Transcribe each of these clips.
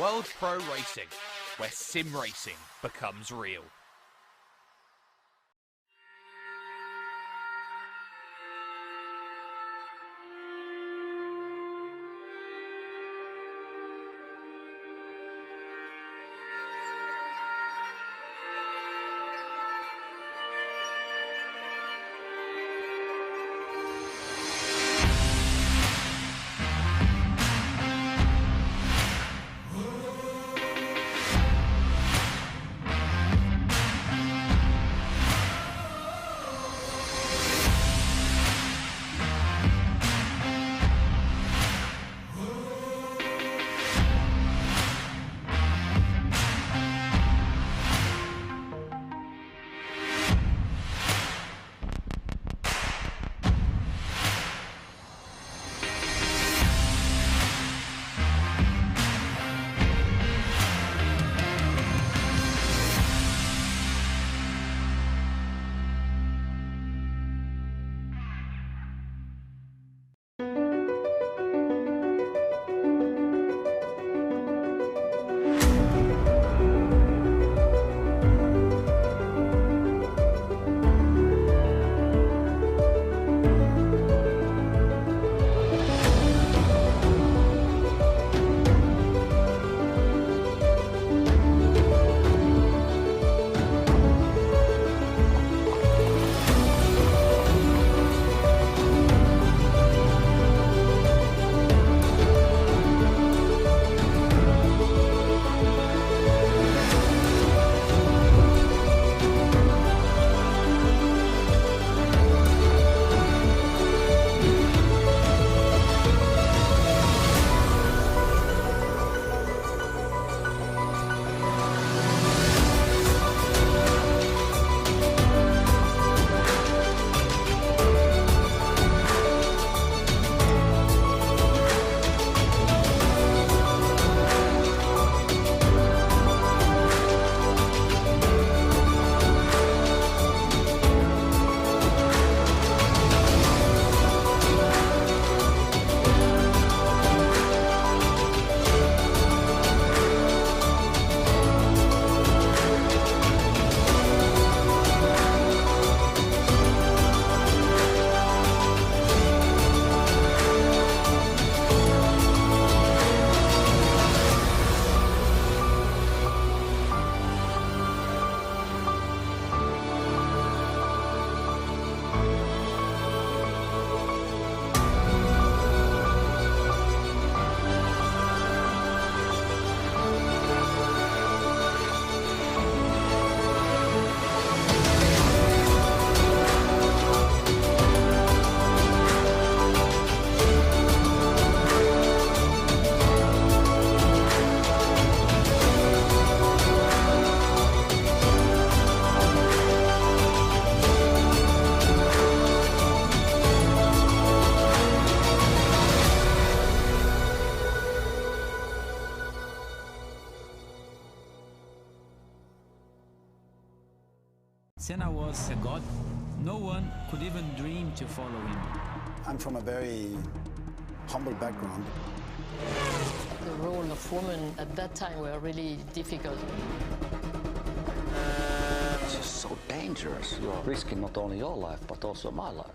World Pro Racing, where sim racing becomes real. Senna was a god. No one could even dream to follow him. I'm from a very humble background. The role of women at that time were really difficult. It's just so dangerous. You are risking not only your life, but also my life.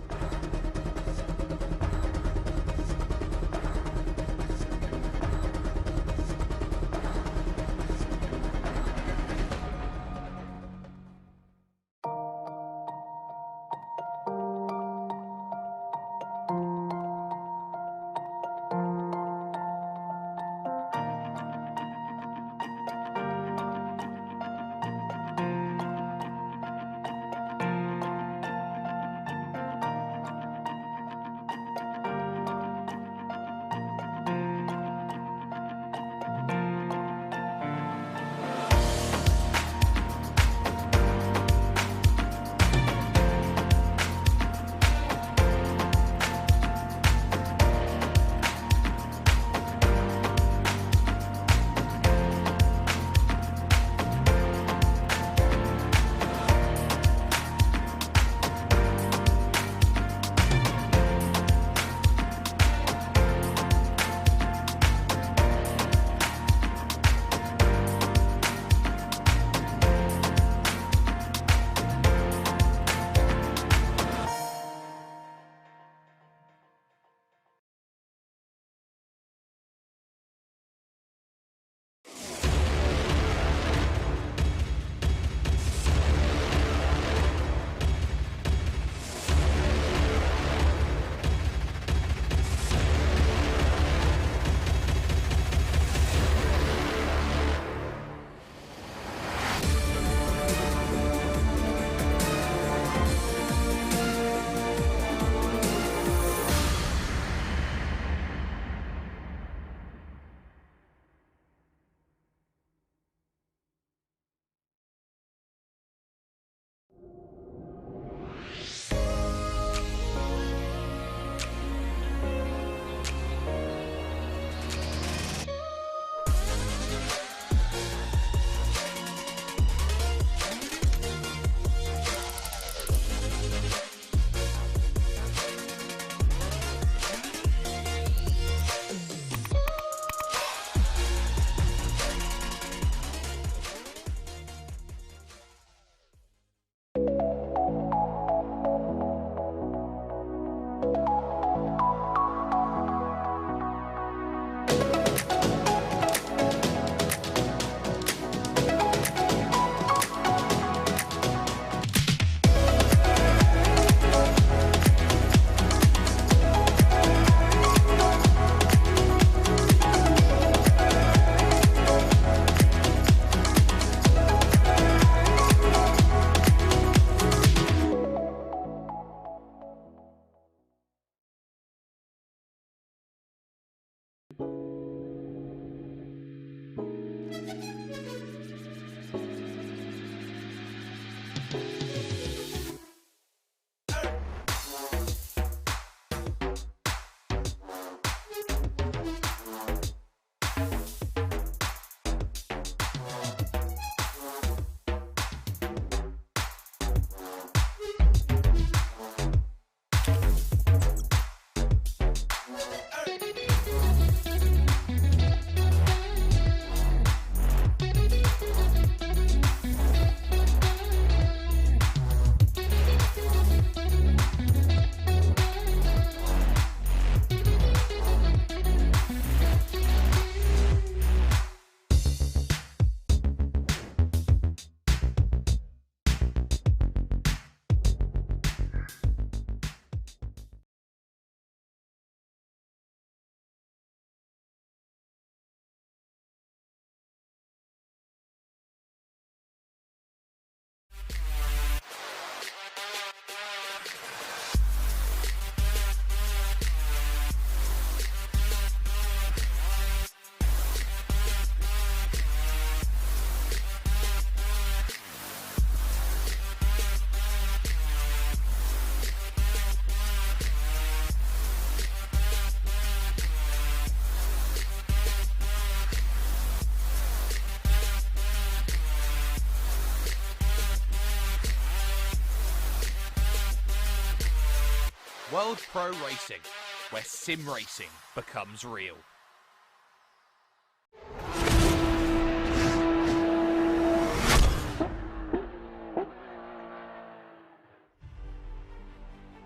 World Pro Racing, where sim racing becomes real.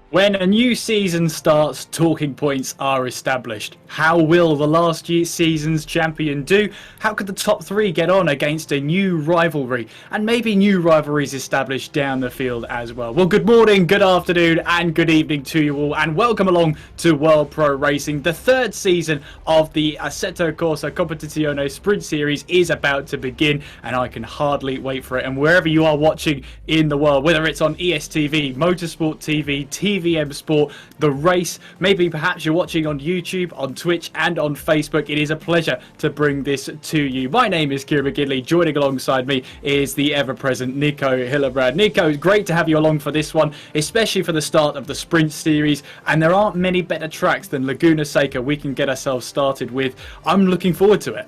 When a new season starts, talking points are established. How will the last season's champion do? How could the top three get on against a new rivalry? And maybe new rivalries established down the field as well. Well, good morning, good afternoon, and good evening to you all, and welcome along to World Pro Racing. The third season of the Assetto Corsa Competizione Sprint Series is about to begin, and I can hardly wait for it. And wherever you are watching in the world, whether it's on ESTV, Motorsport TV, TVM Sport, the race, maybe perhaps you're watching on YouTube, on Twitch and on Facebook, it is a pleasure to bring this to you. My name is Kieran McGinley. Joining alongside me is the ever-present Nico Hillebrand. Nico, it's great to have you along for this one, especially for the start of the Sprint Series, and there aren't many better tracks than Laguna Seca we can get ourselves started with. I'm looking forward to it.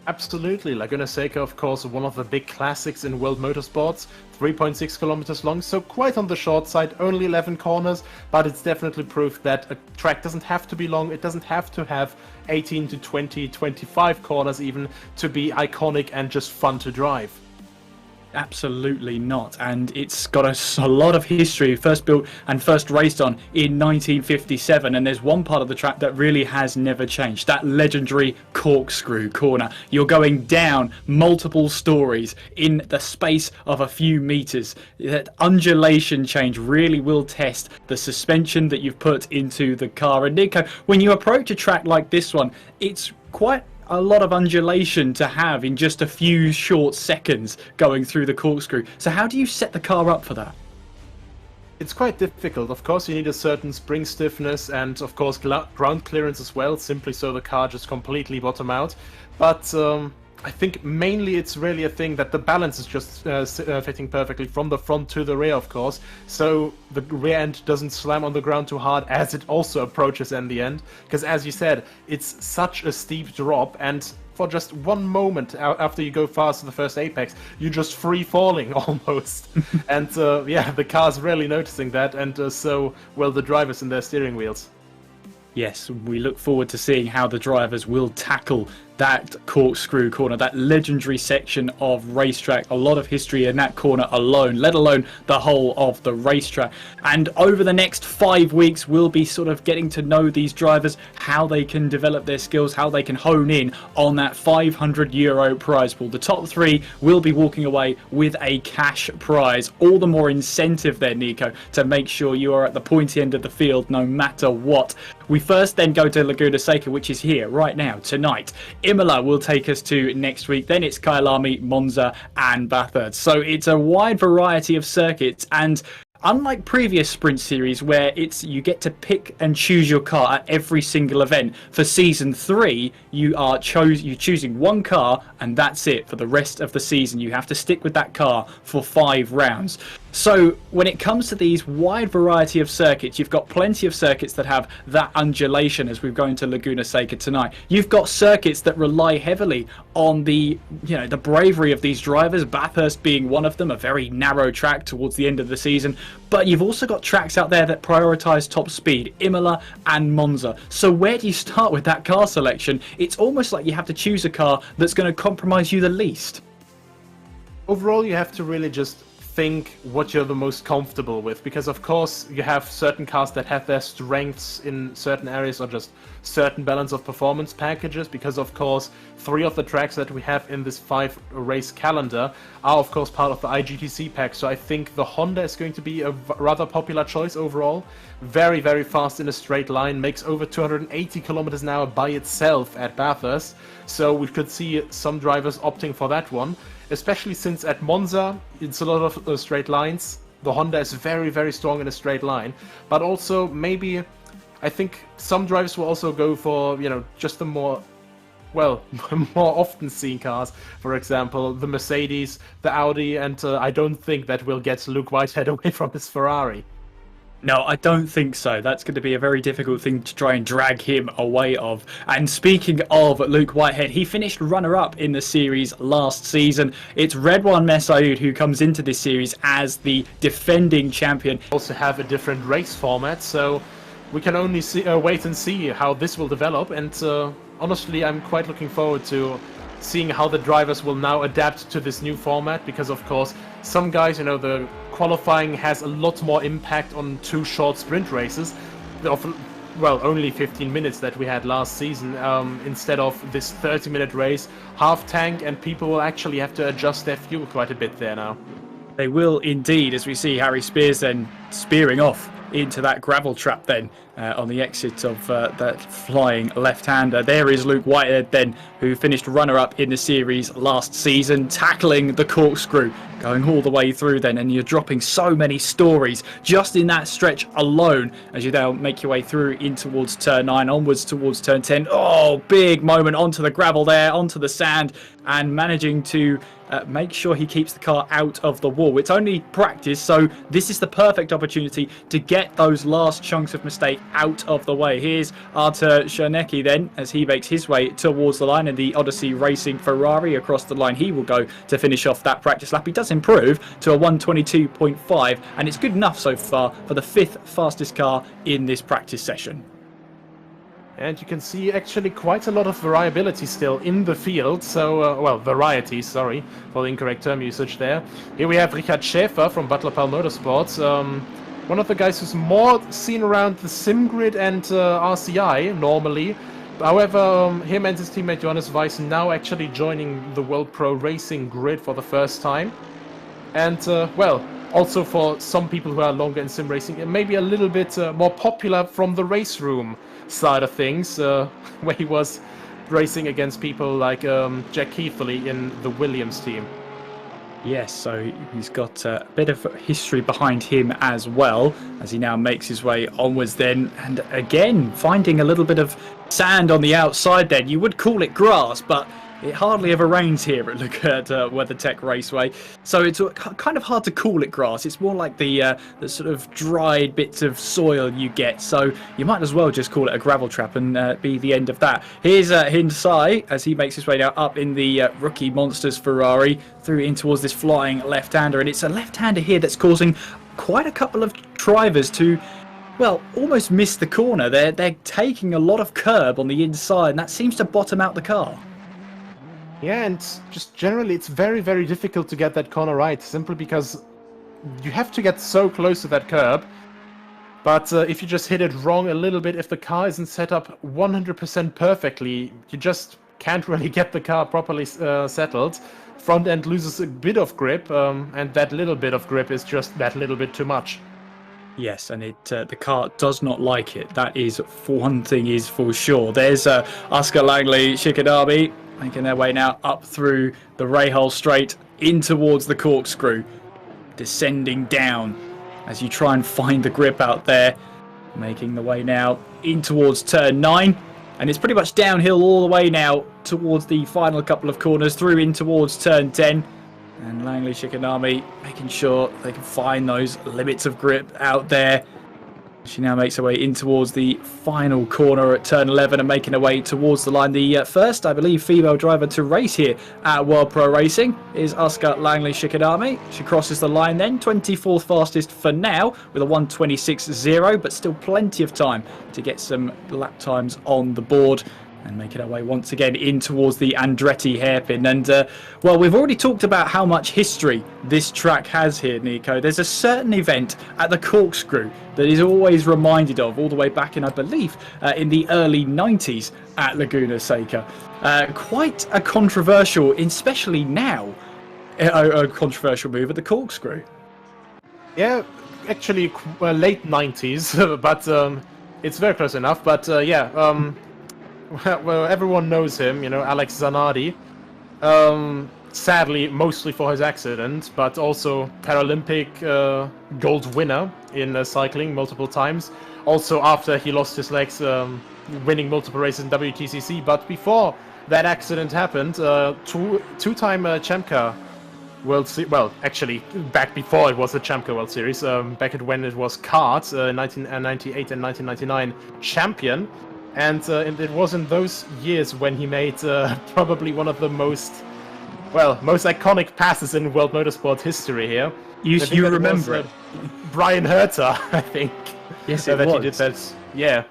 Absolutely. Laguna Seca, of course, one of the big classics in world motorsports, 3.6 kilometers long, so quite on the short side, only 11 corners, but it's definitely proof that a track doesn't have to be long, it doesn't have to have 18 to 20, 25 corners even to be iconic and just fun to drive. Absolutely not, and it's got a lot of history. First built and first raced on in 1957, and there's one part of the track that really has never changed, that legendary corkscrew corner. You're going down multiple stories in the space of a few meters. That undulation change really will test the suspension that you've put into the car. And Nico, when you approach a track like this one, it's quite a lot of undulation to have in just a few short seconds going through the corkscrew. So how do you set the car up for that? It's quite difficult. Of course, you need a certain spring stiffness and, of course, ground clearance as well, simply so the car just completely bottom out. But I think mainly it's really a thing that the balance is just fitting perfectly from the front to the rear, of course, so the rear end doesn't slam on the ground too hard as it also approaches in the end, because as you said, it's such a steep drop, and for just one moment after you go fast to the first apex, you're just free falling almost. And yeah, the car's really noticing that, and so well the drivers in their steering wheels. Yes, we look forward to seeing how the drivers will tackle that corkscrew corner, that legendary section of racetrack. A lot of history in that corner alone, let alone the whole of the racetrack. And over the next 5 weeks, we'll be sort of getting to know these drivers, how they can develop their skills, how they can hone in on that €500 prize pool. The top three will be walking away with a cash prize. All the more incentive there, Nico, to make sure you are at the pointy end of the field no matter what. We first then go to Laguna Seca, which is here right now, tonight. Imola will take us to next week. Then it's Kyalami, Monza and Bathurst. So it's a wide variety of circuits, and unlike previous sprint series where you get to pick and choose your car at every single event, for season 3 you're choosing one car and that's it for the rest of the season. You have to stick with that car for 5 rounds. So when it comes to these wide variety of circuits, you've got plenty of circuits that have that undulation, as we've gone to Laguna Seca tonight. You've got circuits that rely heavily on the bravery of these drivers, Bathurst being one of them, a very narrow track towards the end of the season. But you've also got tracks out there that prioritise top speed, Imola and Monza. So where do you start with that car selection? It's almost like you have to choose a car that's going to compromise you the least. Overall, you have to really just think what you're the most comfortable with, because of course you have certain cars that have their strengths in certain areas or just certain balance of performance packages, because of course 3 of the tracks that we have in this 5 race calendar are of course part of the IGTC pack. So I think the Honda is going to be a rather popular choice overall. Very, very fast in a straight line, makes over 280 kilometers an hour by itself at Bathurst, so we could see some drivers opting for that one. Especially since at Monza, it's a lot of straight lines. The Honda is very, very strong in a straight line. But also, maybe, I think some drivers will also go for, just the more often seen cars. For example, the Mercedes, the Audi, and I don't think that will get Luke Whitehead away from his Ferrari. No, I don't think so. That's going to be a very difficult thing to try and drag him away of. And speaking of Luke Whitehead, he finished runner-up in the series last season. It's Redwan Messaoud who comes into this series as the defending champion. Also have a different race format, so we can only wait and see how this will develop. And honestly, I'm quite looking forward to seeing how the drivers will now adapt to this new format, because of course some guys, the qualifying has a lot more impact on 2 short sprint races of, only 15 minutes that we had last season, instead of this 30-minute race, half tank, and people will actually have to adjust their fuel quite a bit there now. They will indeed, as we see Harry Spears then spearing off into that gravel trap then on the exit of that flying left-hander. There is Luke Whitehead then, who finished runner-up in the series last season, tackling the corkscrew, going all the way through then, and you're dropping so many stories just in that stretch alone as you now make your way through in towards turn 9, onwards towards turn 10. Oh, big moment onto the gravel there, onto the sand, and managing to make sure he keeps the car out of the wall. It's only practice, so this is the perfect opportunity to get those last chunks of mistake out of the way. Here's Artur Czernecki then, as he makes his way towards the line, and the Odyssey Racing Ferrari across the line. He will go to finish off that practice lap. He does improve to a 1:22.5, and it's good enough so far for the 5th fastest car in this practice session. And you can see actually quite a lot of variability still in the field. So, variety, sorry for the incorrect term usage there. Here we have Richard Schäfer from Butler Pal Motorsports. One of the guys who's more seen around the sim grid and RCI normally. However, him and his teammate Johannes Weiss now actually joining the World Pro Racing grid for the first time. And, also for some people who are longer in sim racing, it may be a little bit more popular from the race room side of things, where he was racing against people like Jack Keithley in the Williams team. Yes, so he's got a bit of history behind him as well, as he now makes his way onwards then, and again finding a little bit of sand on the outside then. You would call it grass, but it hardly ever rains here at WeatherTech Raceway, so it's kind of hard to call it grass. It's more like the sort of dried bits of soil you get, so you might as well just call it a gravel trap and be the end of that. Here's Hindsight as he makes his way now up in the Rookie Monsters Ferrari through in towards this flying left-hander, and it's a left-hander here that's causing quite a couple of drivers to, well, almost miss the corner. They're taking a lot of curb on the inside, and that seems to bottom out the car. Yeah, and just generally it's very, very difficult to get that corner right, simply because you have to get so close to that curb. But if you just hit it wrong a little bit, if the car isn't set up 100% perfectly, you just can't really get the car properly settled. Front end loses a bit of grip, and that little bit of grip is just that little bit too much. Yes, and the car does not like it. That is one thing is for sure. There's Oscar Langley Shikadabi making their way now up through the Rahal Straight in towards the corkscrew, descending down as you try and find the grip out there. Making the way now in towards turn 9. And it's pretty much downhill all the way now towards the final couple of corners, through in towards turn 10. And Langley Shikanami making sure they can find those limits of grip out there. She now makes her way in towards the final corner at turn 11 and making her way towards the line. The first, I believe, female driver to race here at World Pro Racing is Asuka Langley Shikanami. She crosses the line then, 24th fastest for now with a 1:26.0, but still plenty of time to get some lap times on the board. And making our way once again in towards the Andretti hairpin. And, well, we've already talked about how much history this track has here, Nico. There's a certain event at the Corkscrew that is always reminded of all the way back in, I believe, in the early 90s at Laguna Seca. Quite a controversial, especially now, a controversial move at the Corkscrew. Yeah, actually, late 90s, but it's very close enough. But, well, everyone knows him, Alex Zanardi. Sadly, mostly for his accident, but also Paralympic gold winner in cycling multiple times. Also after he lost his legs, winning multiple races in WTCC. But before that accident happened, two-time Chamka World Series. Well, actually, back before it was the Chamka World Series, back at when it was karts, 1998 and 1999 champion. And it was in those years when he made probably one of the most iconic passes in world motorsport history here. You remember it? Brian Herter, I think. Yes, it was. He did that. Yeah.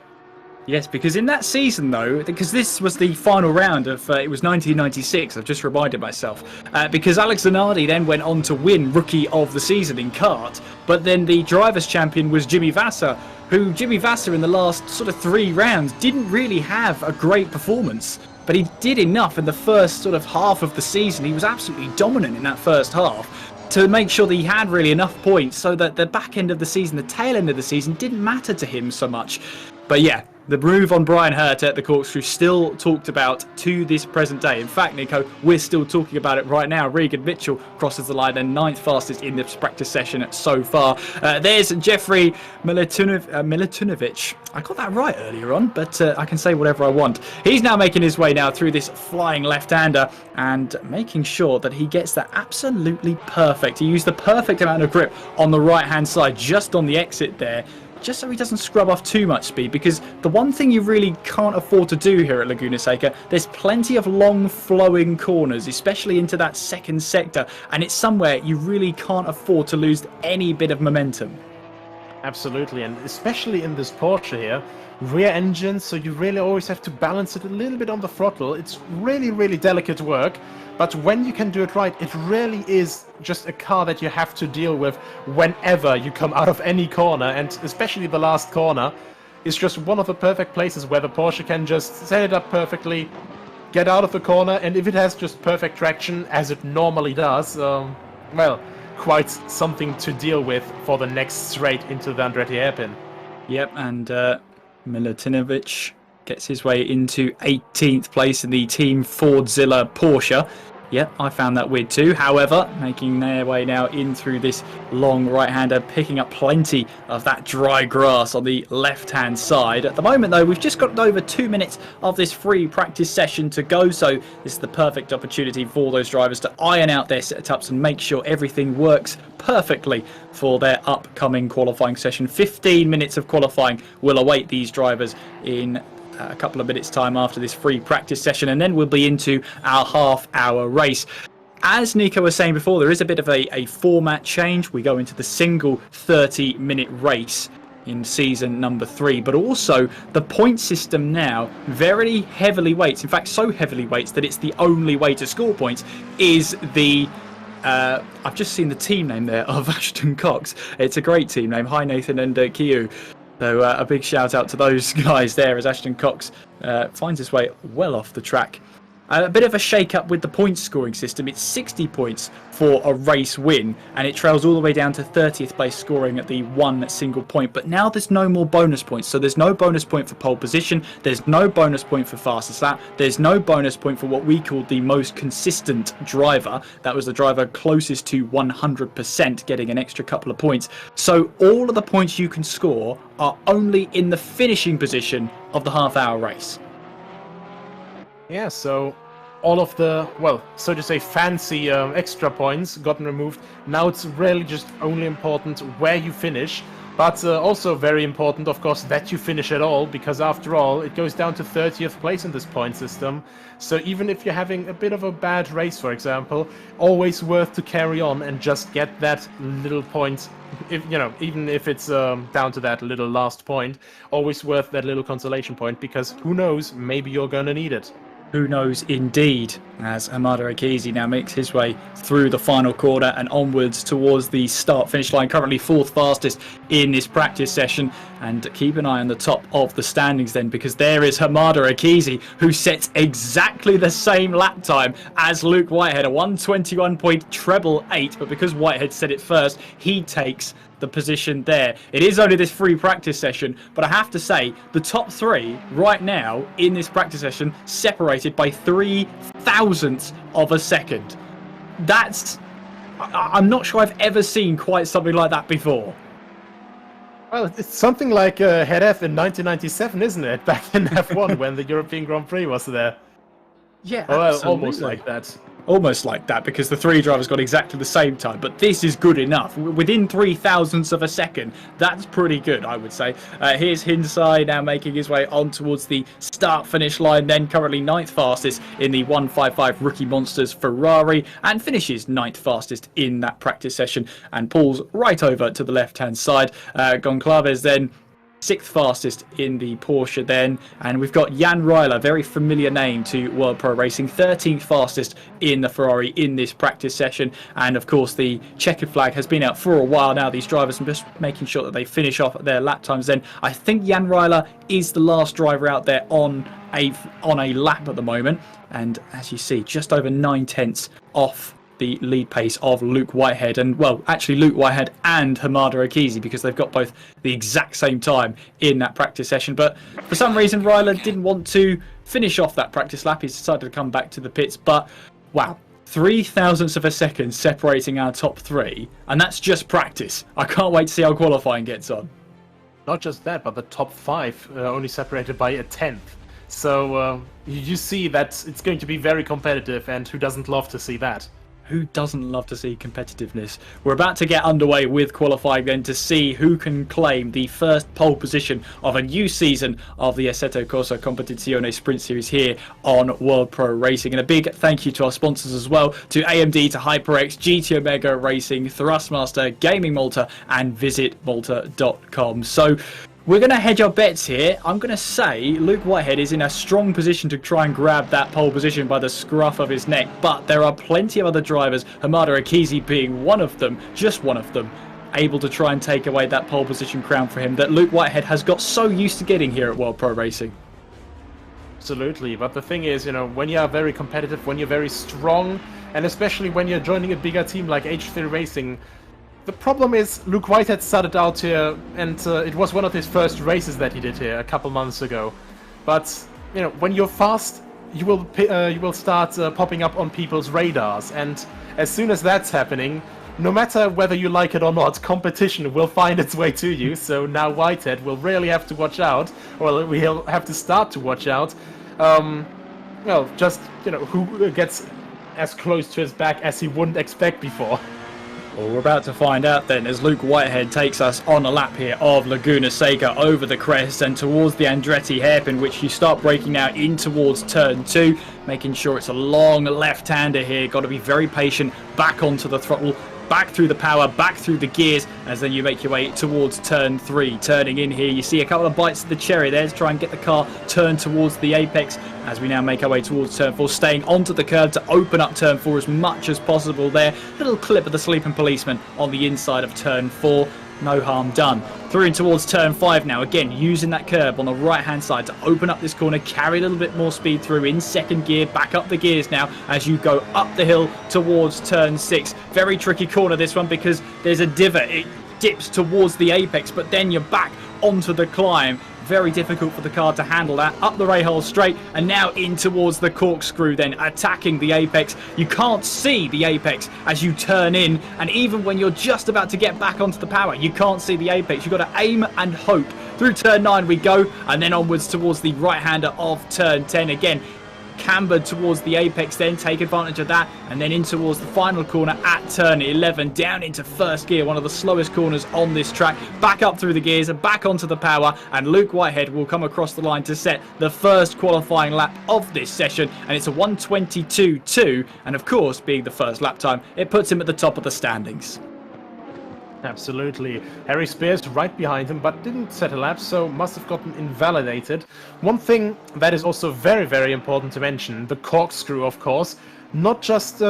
Yes, because in that season, though, because this was the final round of, it was 1996, I've just reminded myself, because Alex Zanardi then went on to win Rookie of the Season in kart, but then the drivers' champion was Jimmy Vasser, who Jimmy Vasser in the last sort of 3 rounds didn't really have a great performance, but he did enough in the first sort of half of the season. He was absolutely dominant in that first half to make sure that he had really enough points so that the back end of the season, the tail end of the season, didn't matter to him so much. But yeah, the move on Brian Hurt at the Corkscrew still talked about to this present day. In fact, Nico, we're still talking about it right now. Regan Mitchell crosses the line and 9th fastest in this practice session so far. There's Jeffrey Milutinovic. I got that right earlier on, but I can say whatever I want. He's now making his way now through this flying left-hander and making sure that he gets that absolutely perfect. He used the perfect amount of grip on the right-hand side, just on the exit there, just so he doesn't scrub off too much speed, because the one thing you really can't afford to do here at Laguna Seca, there's plenty of long flowing corners, especially into that second sector, and it's somewhere you really can't afford to lose any bit of momentum. Absolutely, and especially in this Porsche here, rear engine, so you really always have to balance it a little bit on the throttle. It's really, really delicate work. But when you can do it right, it really is just a car that you have to deal with whenever you come out of any corner, and especially the last corner is just one of the perfect places where the Porsche can just set it up perfectly, get out of the corner, and if it has just perfect traction, as it normally does, well, quite something to deal with for the next straight into the Andretti hairpin. Yep, and Milutinovic gets his way into 18th place in the Team Fordzilla Porsche. Yep, I found that weird too. However, making their way now in through this long right-hander, picking up plenty of that dry grass on the left-hand side. At the moment, though, we've just got over 2 minutes of this free practice session to go, so this is the perfect opportunity for those drivers to iron out their setups and make sure everything works perfectly for their upcoming qualifying session. 15 minutes of qualifying will await these drivers in a couple of minutes time after this free practice session, and then we'll be into our half-hour race. As Nico was saying before, there is a bit of a format change. We go into the single 30-minute race in season number 3, but also the point system now very heavily weights, in fact so heavily weights that it's the only way to score points, is the I've just seen the team name there of Ashton Cox. It's a great team name. Hi Nathan and Kiyu. So a big shout out to those guys there as Ashton Cox finds his way well off the track. A bit of a shake-up with the point scoring system. It's 60 points for a race win, and it trails all the way down to 30th place scoring at the one single point. But now there's no more bonus points. So there's no bonus point for pole position. There's no bonus point for fastest lap. There's no bonus point for what we called the most consistent driver. That was the driver closest to 100% getting an extra couple of points. So all of the points you can score are only in the finishing position of the half-hour race. Yeah, so all of the, well, so to say, fancy extra points gotten removed. Now it's really just only important where you finish, but also very important, of course, that you finish at all, because after all, it goes down to 30th place in this point system. So even if you're having a bit of a bad race, for example, always worth to carry on and just get that little point. If you know, even if it's down to that little last point, always worth that little consolation point, because who knows, maybe you're gonna need it. Who knows indeed, as Hamada Akizi now makes his way through the final corner and onwards towards the start-finish line, currently 4th fastest in this practice session. And keep an eye on the top of the standings then, because there is Hamada Akizi, who sets exactly the same lap time as Luke Whitehead, a 1:21.8, but because Whitehead said it first, he takes the position there. It is only this free practice session, but I have to say the top 3 right now in this practice session separated by 0.003 of a second. That's, I'm not sure I've ever seen quite something like that before. Well, it's something like Head F in 1997, isn't it? Back in F1 when the European Grand Prix was there. Yeah, well, almost like that. Almost like that, because the 3 drivers got exactly the same time, but this is good enough. Within 0.003 of a second, that's pretty good, I would say. Here's Hinsai now making his way on towards the start-finish line, then currently 9th fastest in the 155 Rookie Monsters Ferrari, and finishes 9th fastest in that practice session, and pulls right over to the left-hand side. Goncalves then 6th fastest in the Porsche then, and we've got Jan Ryler, very familiar name to World Pro Racing, 13th fastest in the Ferrari in this practice session. And of course the checkered flag has been out for a while now, these drivers, and just making sure that they finish off their lap times then. I think Jan Ryler is the last driver out there on a lap at the moment, and as you see, just over 9/10 off the lead pace of Luke Whitehead, and well, actually Luke Whitehead and Hamada Akizi, because they've got both the exact same time in that practice session. But for some reason Ryler didn't want to finish off that practice lap. He's decided to come back to the pits, but wow, 0.003 of a second separating our top 3, and that's just practice. I can't wait to see how qualifying gets on. Not just that, but the top 5 only separated by 1/10. So you see that it's going to be very competitive, and who doesn't love to see that? Who doesn't love to see competitiveness? We're about to get underway with qualifying then to see who can claim the first pole position of a new season of the Assetto Corsa Competizione Sprint Series here on World Pro Racing. And a big thank you to our sponsors as well, to AMD, to HyperX, GT Omega Racing, Thrustmaster, Gaming Malta, and VisitMalta.com. So we're going to hedge our bets here. I'm going to say Luke Whitehead is in a strong position to try and grab that pole position by the scruff of his neck, but there are plenty of other drivers, Hamada Akizi being one of them, just one of them, able to try and take away that pole position crown for him that Luke Whitehead has got so used to getting here at World Pro Racing. Absolutely, but the thing is, you know, when you are very competitive, when you're very strong, and especially when you're joining a bigger team like H3 Racing, the problem is Luke Whitehead started out here, and it was one of his first races that he did here a couple months ago. But you know, when you're fast, you will start popping up on people's radars, and as soon as that's happening, no matter whether you like it or not, competition will find its way to you. So now Whitehead will really have to watch out, or we'll have to start to watch out. Well, just you know, who gets as close to his back as he wouldn't expect before. Well, we're about to find out then, as Luke Whitehead takes us on a lap here of Laguna Seca over the crest and towards the Andretti hairpin, which you start braking now in towards turn 2, making sure it's a long left-hander here. Got to be very patient, back onto the throttle, back through the power, back through the gears, as then you make your way towards turn 3. Turning in here, you see a couple of bites of the cherry there to try and get the car turned towards the apex, as we now make our way towards turn 4, staying onto the curb to open up turn 4 as much as possible there. Little clip of the sleeping policeman on the inside of turn 4. No harm done. through in towards turn 5 now. Again, using that curb on the right-hand side to open up this corner, carry a little bit more speed through in second gear. Back up the gears now as you go up the hill towards turn 6. Very tricky corner, this one, because there's a divot. It dips towards the apex, but then you're back onto the climb. Very difficult for the car to handle that. Up the rahal straight and now in towards the corkscrew, then attacking the apex. You can't see the apex as you turn in, and even when you're just about to get back onto the power, you can't see the apex. You've got to aim and hope. Through turn 9 we go, and then onwards towards the right-hander of turn 10 again. Cambered towards the apex, then take advantage of that, and then in towards the final corner at turn 11, down into first gear, one of the slowest corners on this track. Back up through the gears and back onto the power, and Luke Whitehead will come across the line to set the first qualifying lap of this session, and it's a 1:22.2, and of course, being the first lap time, it puts him at the top of the standings. Absolutely. Harry Spears right behind him, but didn't set a lap, so must have gotten invalidated. One thing that is also very, very important to mention, the corkscrew, of course. Not just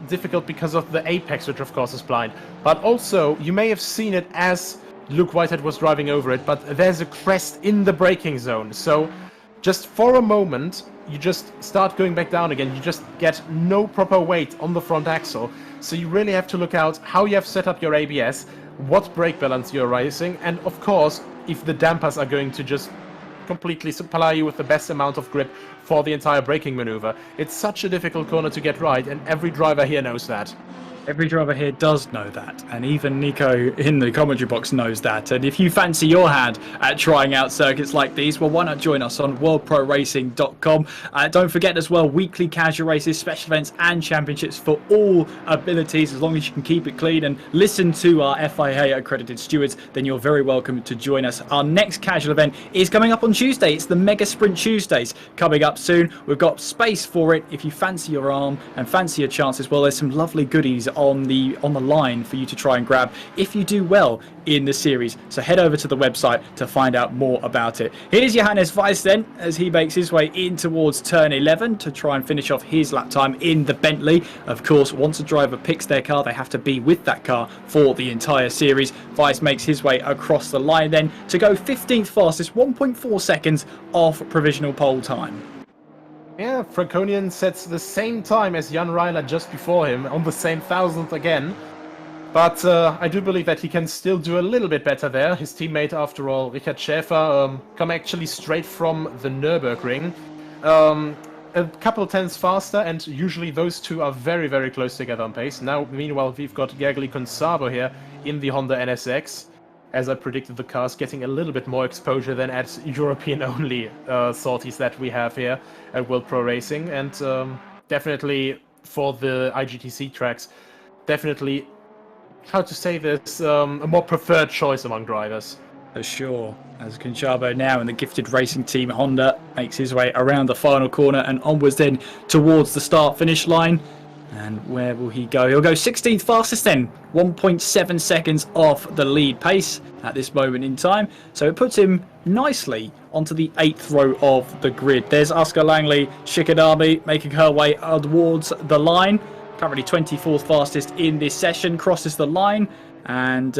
difficult because of the apex, which of course is blind, but also you may have seen it as Luke Whitehead was driving over it, but there's a crest in the braking zone. So just for a moment, you just start going back down again. You just get no proper weight on the front axle. So you really have to look out how you have set up your ABS, what brake balance you're racing, and of course, if the dampers are going to just completely supply you with the best amount of grip for the entire braking maneuver. It's such a difficult corner to get right, and every driver here knows that. Every driver here does know that, and even Nico in the commentary box knows that. And if you fancy your hand at trying out circuits like these, well, why not join us on worldproracing.com. Don't forget as well, weekly casual races, special events and championships for all abilities, as long as you can keep it clean and listen to our FIA accredited stewards, then you're very welcome to join us. Our next casual event is coming up on Tuesday. It's the Mega Sprint Tuesdays coming up soon. We've got space for it. If you fancy your arm and fancy your chances, well, there's some lovely goodies on the line for you to try and grab if you do well in the series. So head over to the website to find out more about it. Here's Johannes Weiss then as he makes his way in towards turn 11 to try and finish off his lap time in the Bentley. Of course, once a driver picks their car, they have to be with that car for the entire series. Weiss makes his way across the line then to go 15th fastest, 1.4 seconds off provisional pole time. Yeah, Franconian sets the same time as Jan Reiler just before him, on the same thousandth again. But I do believe that he can still do a little bit better there. His teammate, after all, Richard Schäfer, come actually straight from the Nürburgring. A couple tenths faster, and usually those two are very, very close together on pace. Now, meanwhile, we've got Gergely Consabo here in the Honda NSX. As I predicted, the car's getting a little bit more exposure than at European-only sorties that we have here at World Pro Racing. And definitely for the IGTC tracks, definitely, how to say this, a more preferred choice among drivers. For sure, as Conchabo now in the gifted racing team Honda makes his way around the final corner and onwards then towards the start-finish line. And where will he go? He'll go 16th fastest then, 1.7 seconds off the lead pace at this moment in time. So it puts him nicely onto the 8th row of the grid. There's Oscar Langley Shikanami making her way towards the line. Currently 24th fastest in this session, crosses the line and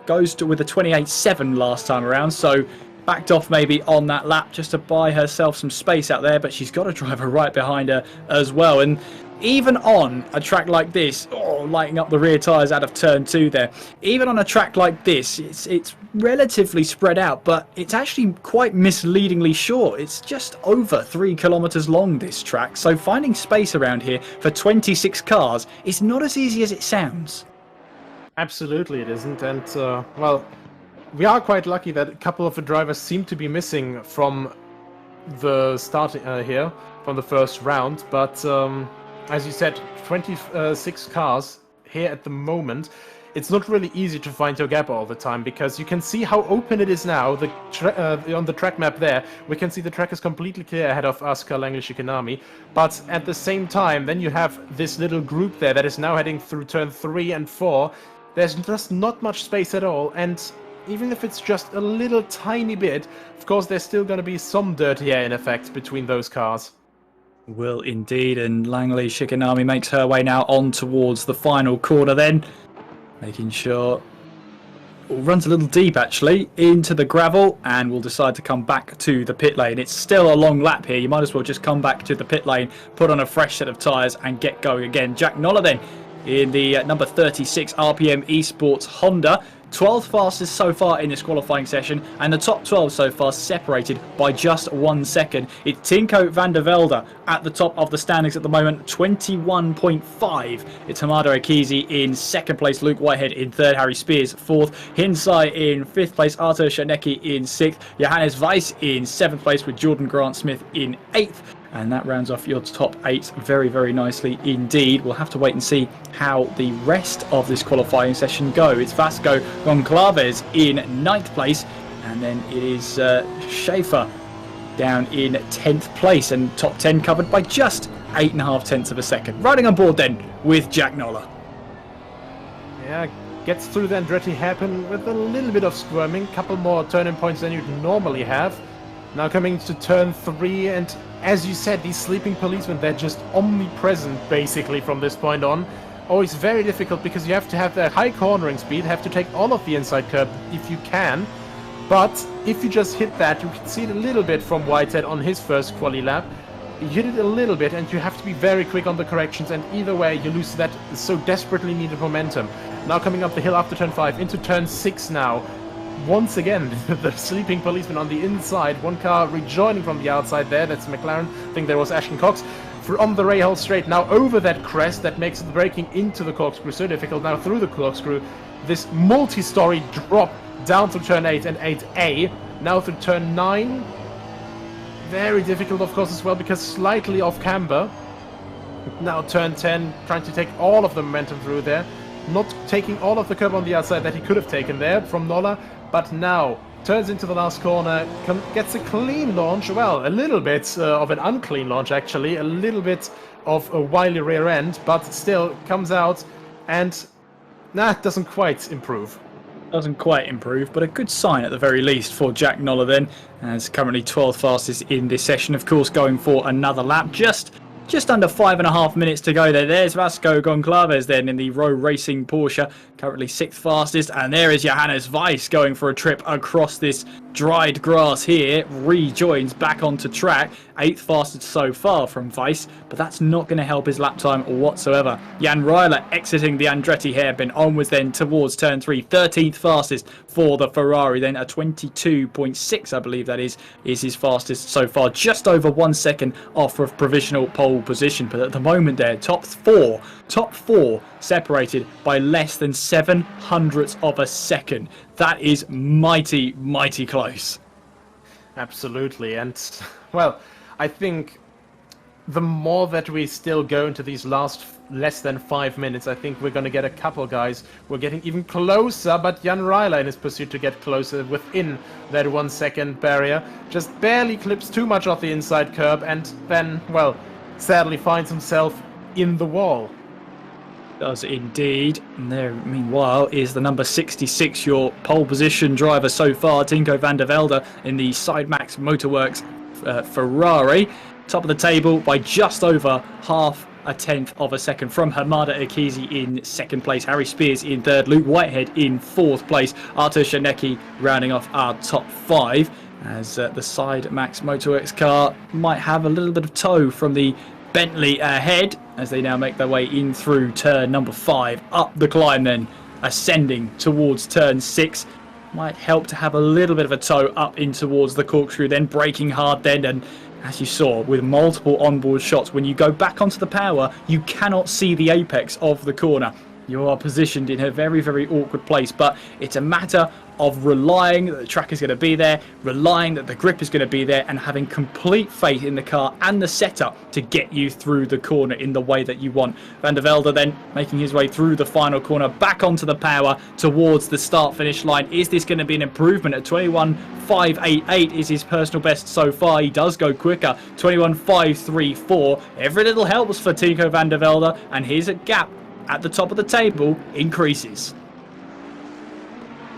goes with a 28.7 last time around. So backed off maybe on that lap just to buy herself some space out there, but she's got a driver right behind her as well. And even on a track like this, lighting up the rear tyres out of turn 2 there, even on a track like this, it's relatively spread out, but it's actually quite misleadingly short. It's just over 3 kilometres long, this track, so finding space around here for 26 cars is not as easy as it sounds. Absolutely it isn't, and well, we are quite lucky that a couple of the drivers seem to be missing from the start here, from the first round, but as you said, 26 cars here at the moment. It's not really easy to find your gap all the time, because you can see how open it is now. On the track map there, we can see the track is completely clear ahead of Asuka Langley Shikanami. But at the same time, then you have this little group there that is now heading through turn 3 and 4. There's just not much space at all, and even if it's just a little tiny bit, of course there's still going to be some dirty air in effect between those cars. Will indeed, and Langley Shikanami makes her way now on towards the final corner then, making sure runs a little deep actually into the gravel and will decide to come back to the pit lane. It's still a long lap here. You might as well just come back to the pit lane, put on a fresh set of tyres and get going again. Jack Noller then in the number 36 RPM Esports Honda. 12th fastest so far in this qualifying session, and the top 12 so far separated by just 1 second. It's Tinko van der Velde at the top of the standings at the moment, 21.5. It's Hamada Akizi in second place, Luke Whitehead in third, Harry Spears fourth, Hinsai in fifth place, Artur Shanecki in sixth, Johannes Weiss in seventh place with Jordan Grant Smith in eighth. And that rounds off your top 8 very, very nicely indeed. We'll have to wait and see how the rest of this qualifying session go. It's Vasco Goncalves in 9th place. And then it is Schaefer down in 10th place. And top 10 covered by just 8.5 tenths of a second. Riding on board then with Jack Noller. Yeah, gets through the Andretti hairpin with a little bit of squirming. Couple more turning points than you'd normally have. Now coming to turn 3, and as you said, these sleeping policemen, they're just omnipresent basically from this point on. Always very difficult because you have to have that high cornering speed, have to take all of the inside curb if you can. But if you just hit that, you can see it a little bit from Whitehead on his first quali lap. You hit it a little bit and you have to be very quick on the corrections, and either way you lose that so desperately needed momentum. Now coming up the hill after turn 5 into turn 6 now. Once again, the sleeping policeman on the inside. One car rejoining from the outside there. That's McLaren. I think there was Ashton Cox. On the Rahal straight now over that crest that makes the braking into the corkscrew so difficult. Now through the corkscrew, this multi-story drop down through turn 8 and 8A. Now through turn 9. Very difficult, of course, as well, because slightly off camber. Now turn 10, trying to take all of the momentum through there. Not taking all of the curb on the outside that he could have taken there from Noller. But now turns into the last corner, gets a clean launch, well, a little bit of an unclean launch actually, a little bit of a wily rear end, but still comes out and doesn't quite improve. Doesn't quite improve, but a good sign at the very least for Jack Noller then, as currently 12th fastest in this session, of course going for another lap, just under 5.5 minutes to go there. There's Vasco Goncalves then in the Row Racing Porsche, currently 6th fastest. And there is Johannes Weiss going for a trip across this dried grass here. Rejoins back onto track. 8th fastest so far from Weiss, but that's not going to help his lap time whatsoever. Jan Ryler exiting the Andretti hairpin, onwards then towards turn 3. 13th fastest for the Ferrari, then a 22.6, I believe that is his fastest so far. Just over 1 second off of provisional pole position, but at the moment there, top four separated by less than 0.07 of a second. That is mighty, mighty close. Absolutely, and well, I think the more that we still go into these last less than 5 minutes, I think we're going to get a couple guys. We're getting even closer, but Jan Ryler in his pursuit to get closer within that 1 second barrier just barely clips too much off the inside curb and then, well, sadly finds himself in the wall. Does indeed. And there, meanwhile, is the number 66, your pole position driver so far, Tinko van der Velde in the Sidemax Motorworks Ferrari. Top of the table by just over 0.5 tenth of a second from Hamada Akizi in second place, Harry Spears in third, Luke Whitehead in fourth place, Artur Shanecki rounding off our top 5, as the Sidemax Motorworks car might have a little bit of tow from the Bentley ahead as they now make their way in through turn number 5, up the climb then, ascending towards turn 6. Might help to have a little bit of a tow up in towards the corkscrew, then braking hard then, and as you saw with multiple onboard shots, when you go back onto the power you cannot see the apex of the corner. You are positioned in a very, very awkward place, but it's a matter of relying that the track is going to be there, relying that the grip is going to be there, and having complete faith in the car and the setup to get you through the corner in the way that you want. Van der Velde then making his way through the final corner, back onto the power towards the start-finish line. Is this going to be an improvement? At 21.588 is his personal best so far. He does go quicker, 21.534. Every little helps for Tinko van der Velde, and here's a gap at the top of the table increases.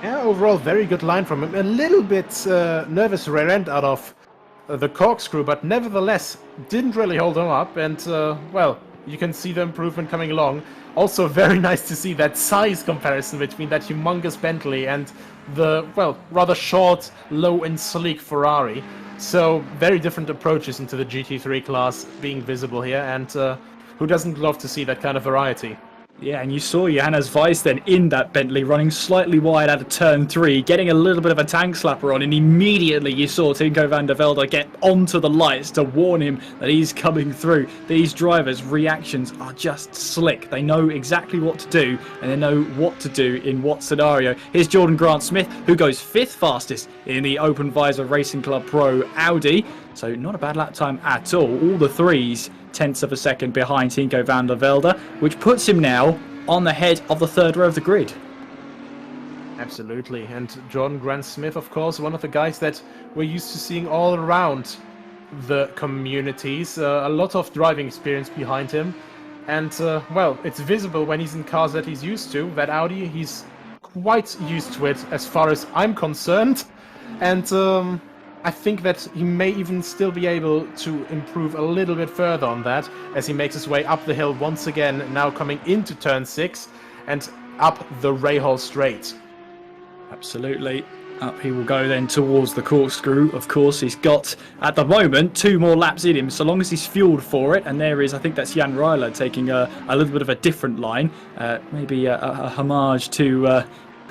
Yeah, overall very good line from him. A little bit nervous rear end out of the corkscrew, but nevertheless didn't really hold him up, and well, you can see the improvement coming along. Also very nice to see that size comparison between that humongous Bentley and the, well, rather short, low and sleek Ferrari. So very different approaches into the GT3 class being visible here, and who doesn't love to see that kind of variety? Yeah, and you saw Johannes Weiss then in that Bentley running slightly wide out of turn 3, getting a little bit of a tank slapper on, and immediately you saw Tinko van der Velde get onto the lights to warn him that he's coming through. These drivers' reactions are just slick. They know exactly what to do, and they know what to do in what scenario. Here's Jordan Grant-Smith, who goes 5th fastest in the Open Visor Racing Club Pro Audi. So not a bad lap time at all. All the threes 10ths of a second behind Tinko van der Velde, which puts him now on the head of the 3rd row of the grid. Absolutely, and Jordan Grant-Smith, of course, one of the guys that we're used to seeing all around the communities. A lot of driving experience behind him, and well, it's visible when he's in cars that he's used to. That Audi, he's quite used to it as far as I'm concerned, and I think that he may even still be able to improve a little bit further on that as he makes his way up the hill once again, now coming into turn 6 and up the Rahal Straight. Absolutely. Up he will go then towards the corkscrew. Of course, he's got, at the moment, 2 more laps in him, so long as he's fueled for it. And there is, I think that's Jan Ryler taking a little bit of a different line. Maybe a homage to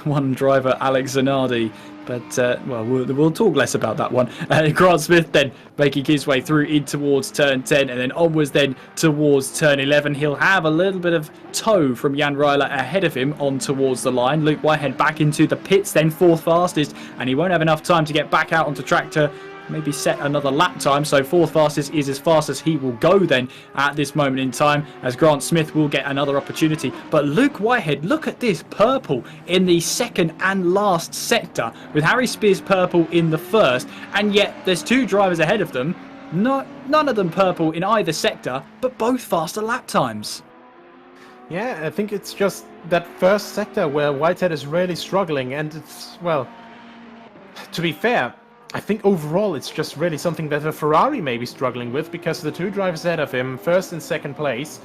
one driver, Alex Zanardi. But, well, we'll talk less about that one. Grant Smith then making his way through in towards turn 10 and then onwards then towards turn 11. He'll have a little bit of tow from Jan Ryler ahead of him on towards the line. Luke Whitehead back into the pits, then 4th fastest, and he won't have enough time to get back out onto track to maybe set another lap time, so 4th fastest is as fast as he will go then at this moment in time, as Grant Smith will get another opportunity. But Luke Whitehead, look at this purple in the 2nd and last sector, with Harry Spears purple in the 1st, and yet there's 2 drivers ahead of them, none of them purple in either sector, but both faster lap times. Yeah, I think it's just that first sector where Whitehead is really struggling, and it's, well, to be fair, I think overall it's just really something that a Ferrari may be struggling with, because the 2 drivers ahead of him, 1st and 2nd place,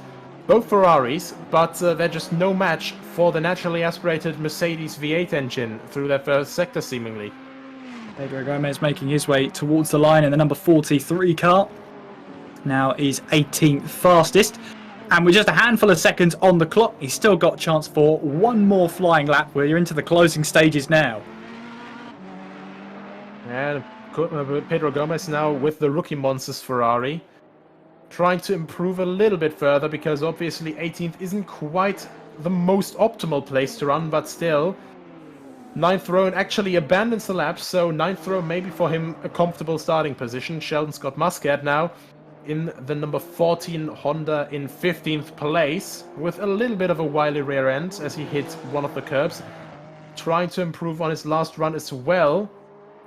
both Ferraris, but they're just no match for the naturally aspirated Mercedes V8 engine through their first sector seemingly. Pedro Gomez making his way towards the line in the number 43 car. Now he's 18th fastest. And with just a handful of seconds on the clock, he's still got a chance for one more flying lap where you're into the closing stages now. And Pedro Gomez now with the Rookie Monsters Ferrari, trying to improve a little bit further, because obviously 18th isn't quite the most optimal place to run, but still 9th row, and actually abandons the lap, so 9th row maybe for him a comfortable starting position. Sheldon Scott Muscat now in the number 14 Honda in 15th place, with a little bit of a wily rear end as he hit one of the curbs, trying to improve on his last run as well.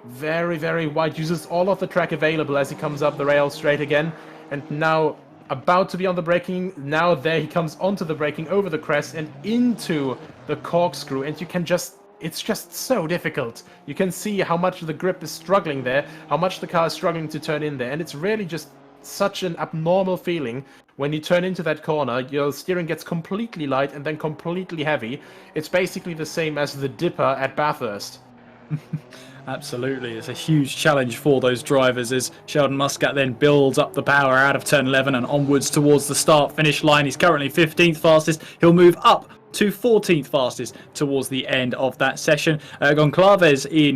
Very, very wide, uses all of the track available as he comes up the rail straight again, and now about to be on the braking. Now there he comes onto the braking, over the crest and into the corkscrew, and you can just, it's just so difficult. You can see how much the grip is struggling there, how much the car is struggling to turn in there, and it's really just such an abnormal feeling when you turn into that corner. Your steering gets completely light and then completely heavy. It's basically the same as the dipper at Bathurst. Absolutely, it's a huge challenge for those drivers as Sheldon Muscat then builds up the power out of turn 11 and onwards towards the start-finish line. He's currently 15th fastest. He'll move up to 14th fastest towards the end of that session. Goncalves in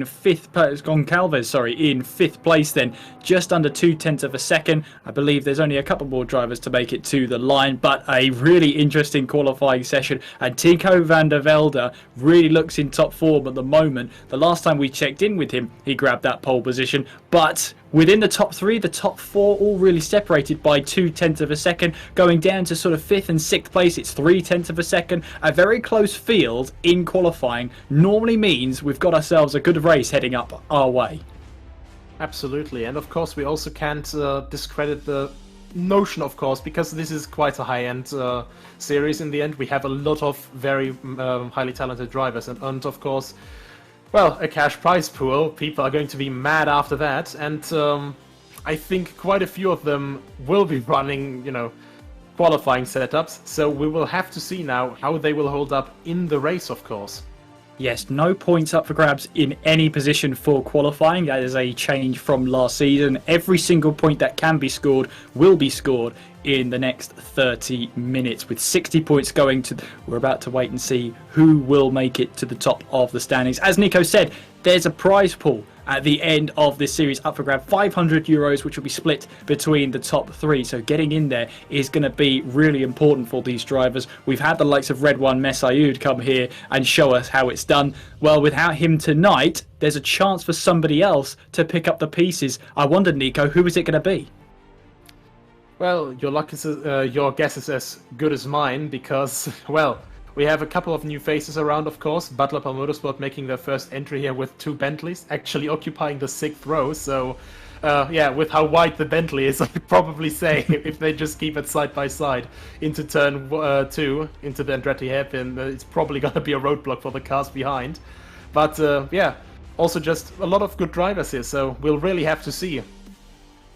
5th place then, just under 0.2 of a second. I believe there's only a couple more drivers to make it to the line, but a really interesting qualifying session, and Tinko van der Velde really looks in top form at the moment. The last time we checked in with him, he grabbed that pole position, but within the top 3, the top 4 all really separated by 0.2 of a second. Going down to sort of 5th and 6th place, it's 0.3 of a second. A very close field in qualifying normally means we've got ourselves a good race heading up our way. Absolutely, and of course we also can't discredit the notion, of course, because this is quite a high-end series in the end. We have a lot of very highly talented drivers, and of course, well, a cash prize pool. People are going to be mad after that, and I think quite a few of them will be running, you know, qualifying setups, so we will have to see now how they will hold up in the race, of course. Yes, no points up for grabs in any position for qualifying. That is a change from last season. Every single point that can be scored will be scored in the next 30 minutes, with 60 points going to... We're about to wait and see who will make it to the top of the standings. As Nico said, there's a prize pool at the end of this series up for grab, €500, which will be split between the top three. So getting in there is going to be really important for these drivers. We've had the likes of Red One Messaoud come here and show us how it's done. Well, without him tonight, there's a chance for somebody else to pick up the pieces. I wonder, Nico, who is it going to be? Well, your guess is as good as mine, because, well, we have a couple of new faces around, of course. Butler Pal Motorsport making their first entry here with 2 Bentleys, actually occupying the 6th row. So, yeah, with how wide the Bentley is, I'd probably say if they just keep it side by side into turn 2, into the Andretti hairpin, it's probably going to be a roadblock for the cars behind. But, yeah, also just a lot of good drivers here, so we'll really have to see.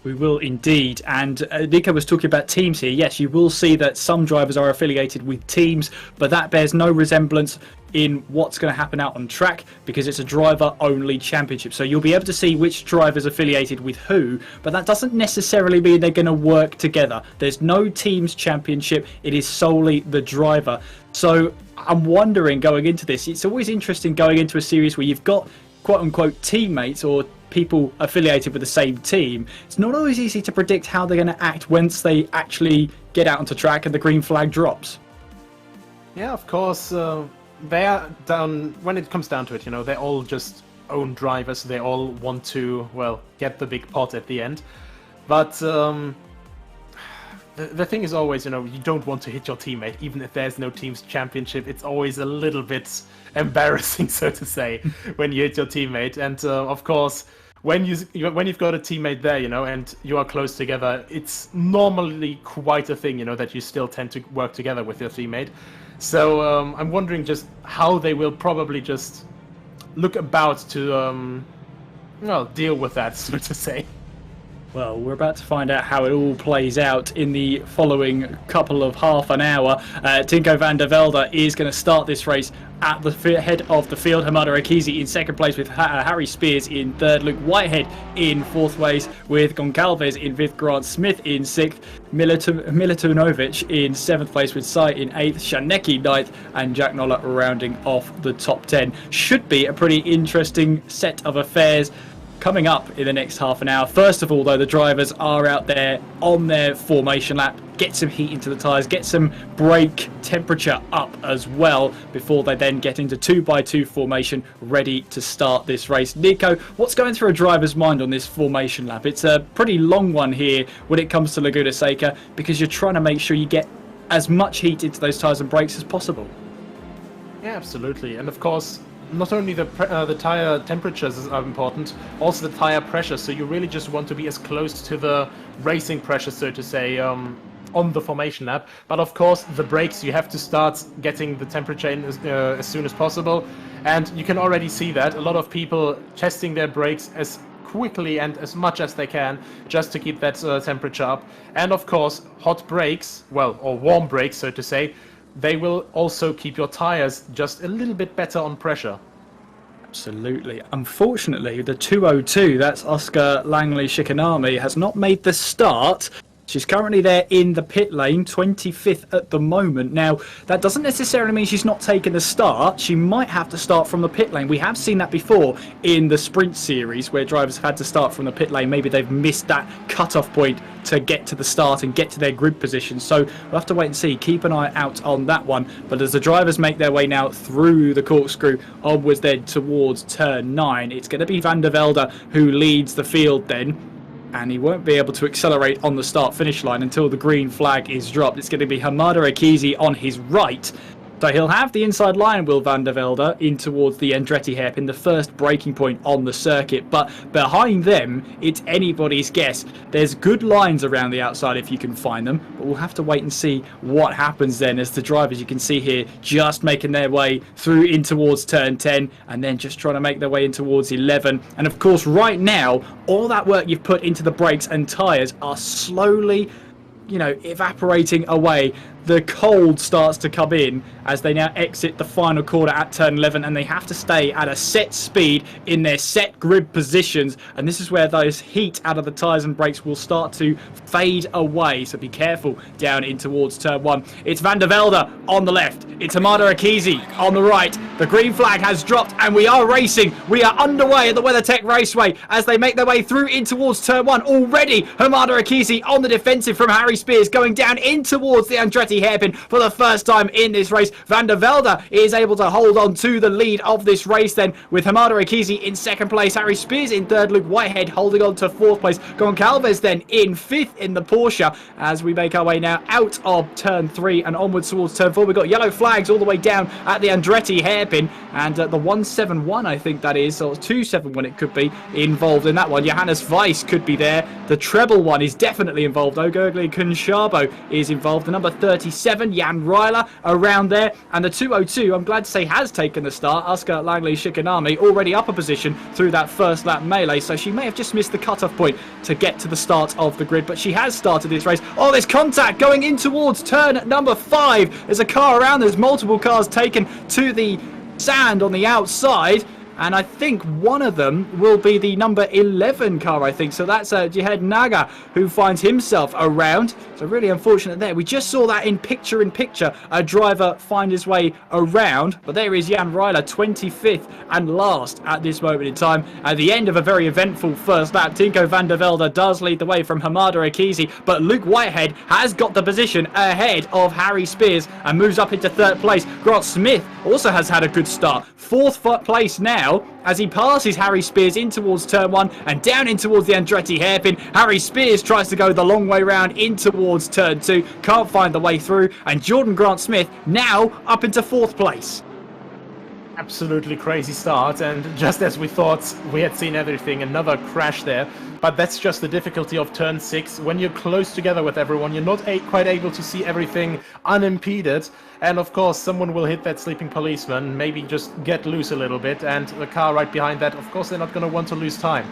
We will indeed. And Nico was talking about teams here. Yes, you will see that some drivers are affiliated with teams, but that bears no resemblance in what's going to happen out on track, because it's a driver-only championship. So you'll be able to see which driver's affiliated with who, but that doesn't necessarily mean they're going to work together. There's no teams championship. It is solely the driver. So I'm wondering, going into this, it's always interesting going into a series where you've got quote-unquote teammates or people affiliated with the same team. It's not always easy to predict how they're going to act once they actually get out onto track and the green flag drops. Yeah, of course, they're down, when it comes down to it, you know, they're all just own drivers. They all want to, well, get the big pot at the end. But the thing is always, you know, you don't want to hit your teammate, even if there's no team's championship. It's always a little bit embarrassing, so to say, when you hit your teammate. And of course, when you've got a teammate there, you know, and you are close together, it's normally quite a thing, you know, that you still tend to work together with your teammate. So I'm wondering just how they will probably just look about to, well, deal with that, so to say. Well, we're about to find out how it all plays out in the following couple of half an hour. Tinko van der Velde is going to start this race at the head of the field. Hamada Akizi in second place with Harry Spears in third. Luke Whitehead in fourth place with Goncalves in fifth. Grant Smith in sixth. Milutinovic in seventh place with Sai in eighth. Shanecki ninth. And Jack Noller rounding off the top 10. Should be a pretty interesting set of affairs coming up in the next half an hour. First of all, though, the drivers are out there on their formation lap. Get some heat into the tyres, get some brake temperature up as well before they then get into 2x2 formation, ready to start this race. Nico, what's going through a driver's mind on this formation lap? It's a pretty long one here when it comes to Laguna Seca, because you're trying to make sure you get as much heat into those tyres and brakes as possible. Yeah, absolutely. And of course, not only the tire temperatures are important, also the tire pressure. So you really just want to be as close to the racing pressure, so to say, on the formation lap. But of course, the brakes, you have to start getting the temperature in as soon as possible. And you can already see that a lot of people testing their brakes as quickly and as much as they can, just to keep that temperature up. And of course, hot brakes, well, or warm brakes, so to say, they will also keep your tires just a little bit better on pressure. Absolutely. Unfortunately, the 202, that's Oscar Langley Shikanami, has not made the start. She's currently there in the pit lane, 25th at the moment. Now, that doesn't necessarily mean she's not taking the start. She might have to start from the pit lane. We have seen that before in the sprint series where drivers have had to start from the pit lane. Maybe they've missed that cut-off point to get to the start and get to their grid position. So we'll have to wait and see. Keep an eye out on that one. But as the drivers make their way now through the corkscrew onwards then towards turn 9, it's going to be Van der Velde who leads the field then. And he won't be able to accelerate on the start-finish line until the green flag is dropped. It's going to be Hamada Akizi on his right. So he'll have the inside line, Will van der Velde, in towards the Andretti hairpin, the first braking point on the circuit. But behind them, it's anybody's guess. There's good lines around the outside if you can find them. But we'll have to wait and see what happens then as the drivers, you can see here, just making their way through in towards turn 10 and then just trying to make their way in towards 11. And of course, right now, all that work you've put into the brakes and tyres are slowly evaporating away. The cold starts to come in as they now exit the final corner at turn 11, and they have to stay at a set speed in their set grid positions, and this is where those heat out of the tyres and brakes will start to fade away, so be careful down in towards turn 1. It's Van der Velde on the left, it's Hamada Akizi on the right. The green flag has dropped and we are racing. We are underway at the WeatherTech Raceway as they make their way through in towards turn 1. Already Hamada Akizi on the defensive from Harry Spears, going down in towards the Andretti hairpin for the first time in this race. Van der Velde is able to hold on to the lead of this race then, with Hamada Akizi in second place, Harry Spears in third, Luke Whitehead holding on to fourth place, Goncalves then in fifth in the Porsche as we make our way now out of turn 3 and onwards towards turn 4. We've got yellow flags all the way down at the Andretti hairpin, and the 171 I think that is, or 271 it could be, involved in that one. Johannes Weiss could be there. The treble one is definitely involved though. Gergely Kunshabo is involved. The number 37, Jan Ryler, around there. And the 202, I'm glad to say, has taken the start. Oscar Langley Shikanami already up a position through that first lap melee, so she may have just missed the cutoff point to get to the start of the grid, but she has started this race. Oh, there's contact going in towards turn number 5. There's a car around. There's multiple cars taken to the sand on the outside, and I think one of them will be the number 11 car, I think. So that's Jihad Naga, who finds himself around. So really unfortunate there. We just saw that in picture, a driver find his way around. But there is Jan Ryler, 25th and last at this moment in time. At the end of a very eventful first lap, Tinko van der Velde does lead the way from Hamada Akizi. But Luke Whitehead has got the position ahead of Harry Spears and moves up into third place. Grant Smith also has had a good start. Fourth place now as he passes Harry Spears in towards turn 1 and down in towards the Andretti hairpin. Harry Spears tries to go the long way round in towards turn 2, can't find the way through, and Jordan Grant Smith now up into fourth place. Absolutely crazy start, and just as we thought we had seen everything, another crash there. But that's just the difficulty of turn 6. When you're close together with everyone, you're not quite able to see everything unimpeded. And of course, someone will hit that sleeping policeman, maybe just get loose a little bit, and the car right behind that, of course, they're not going to want to lose time.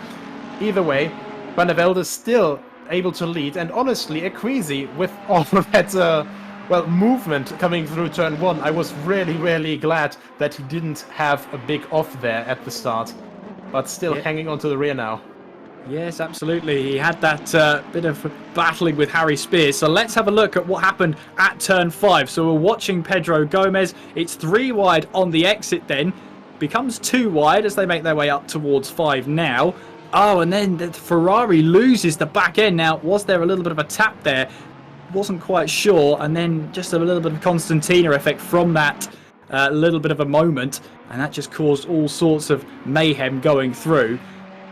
Either way, Van der Velde is still able to lead, and honestly, Akizi, with all of that movement coming through turn 1, I was really glad that he didn't have a big off there at the start, but still hanging on to the rear now. Yes, absolutely. He had that bit of battling with Harry Spears. So let's have a look at what happened at turn 5. So we're watching Pedro Gomez. It's 3 wide on the exit then. Becomes 2 wide as they make their way up towards 5 now. Oh, and then the Ferrari loses the back end. Now, was there a little bit of a tap there? Wasn't quite sure. And then just a little bit of Constantina effect from that little bit of a moment. And that just caused all sorts of mayhem going through.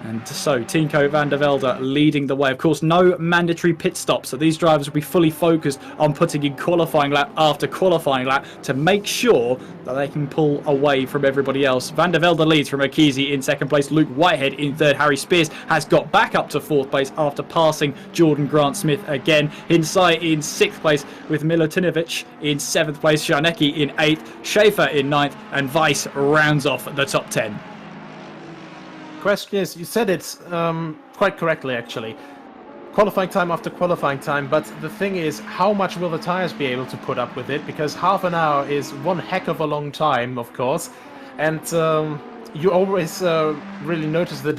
And so, Tinko van der Velde leading the way. Of course, no mandatory pit stops, so these drivers will be fully focused on putting in qualifying lap after qualifying lap to make sure that they can pull away from everybody else. Van der Velde leads from Akizi in second place, Luke Whitehead in third. Harry Spears has got back up to fourth place after passing Jordan Grant Smith again. Inside in sixth place with Milutinovic in seventh place, Sharnecki in eighth, Schaefer in ninth, and Weiss rounds off the top 10. Question is, you said it quite correctly actually, qualifying time after qualifying time, but the thing is, how much will the tires be able to put up with it? Because half an hour is one heck of a long time, of course, and you always really notice the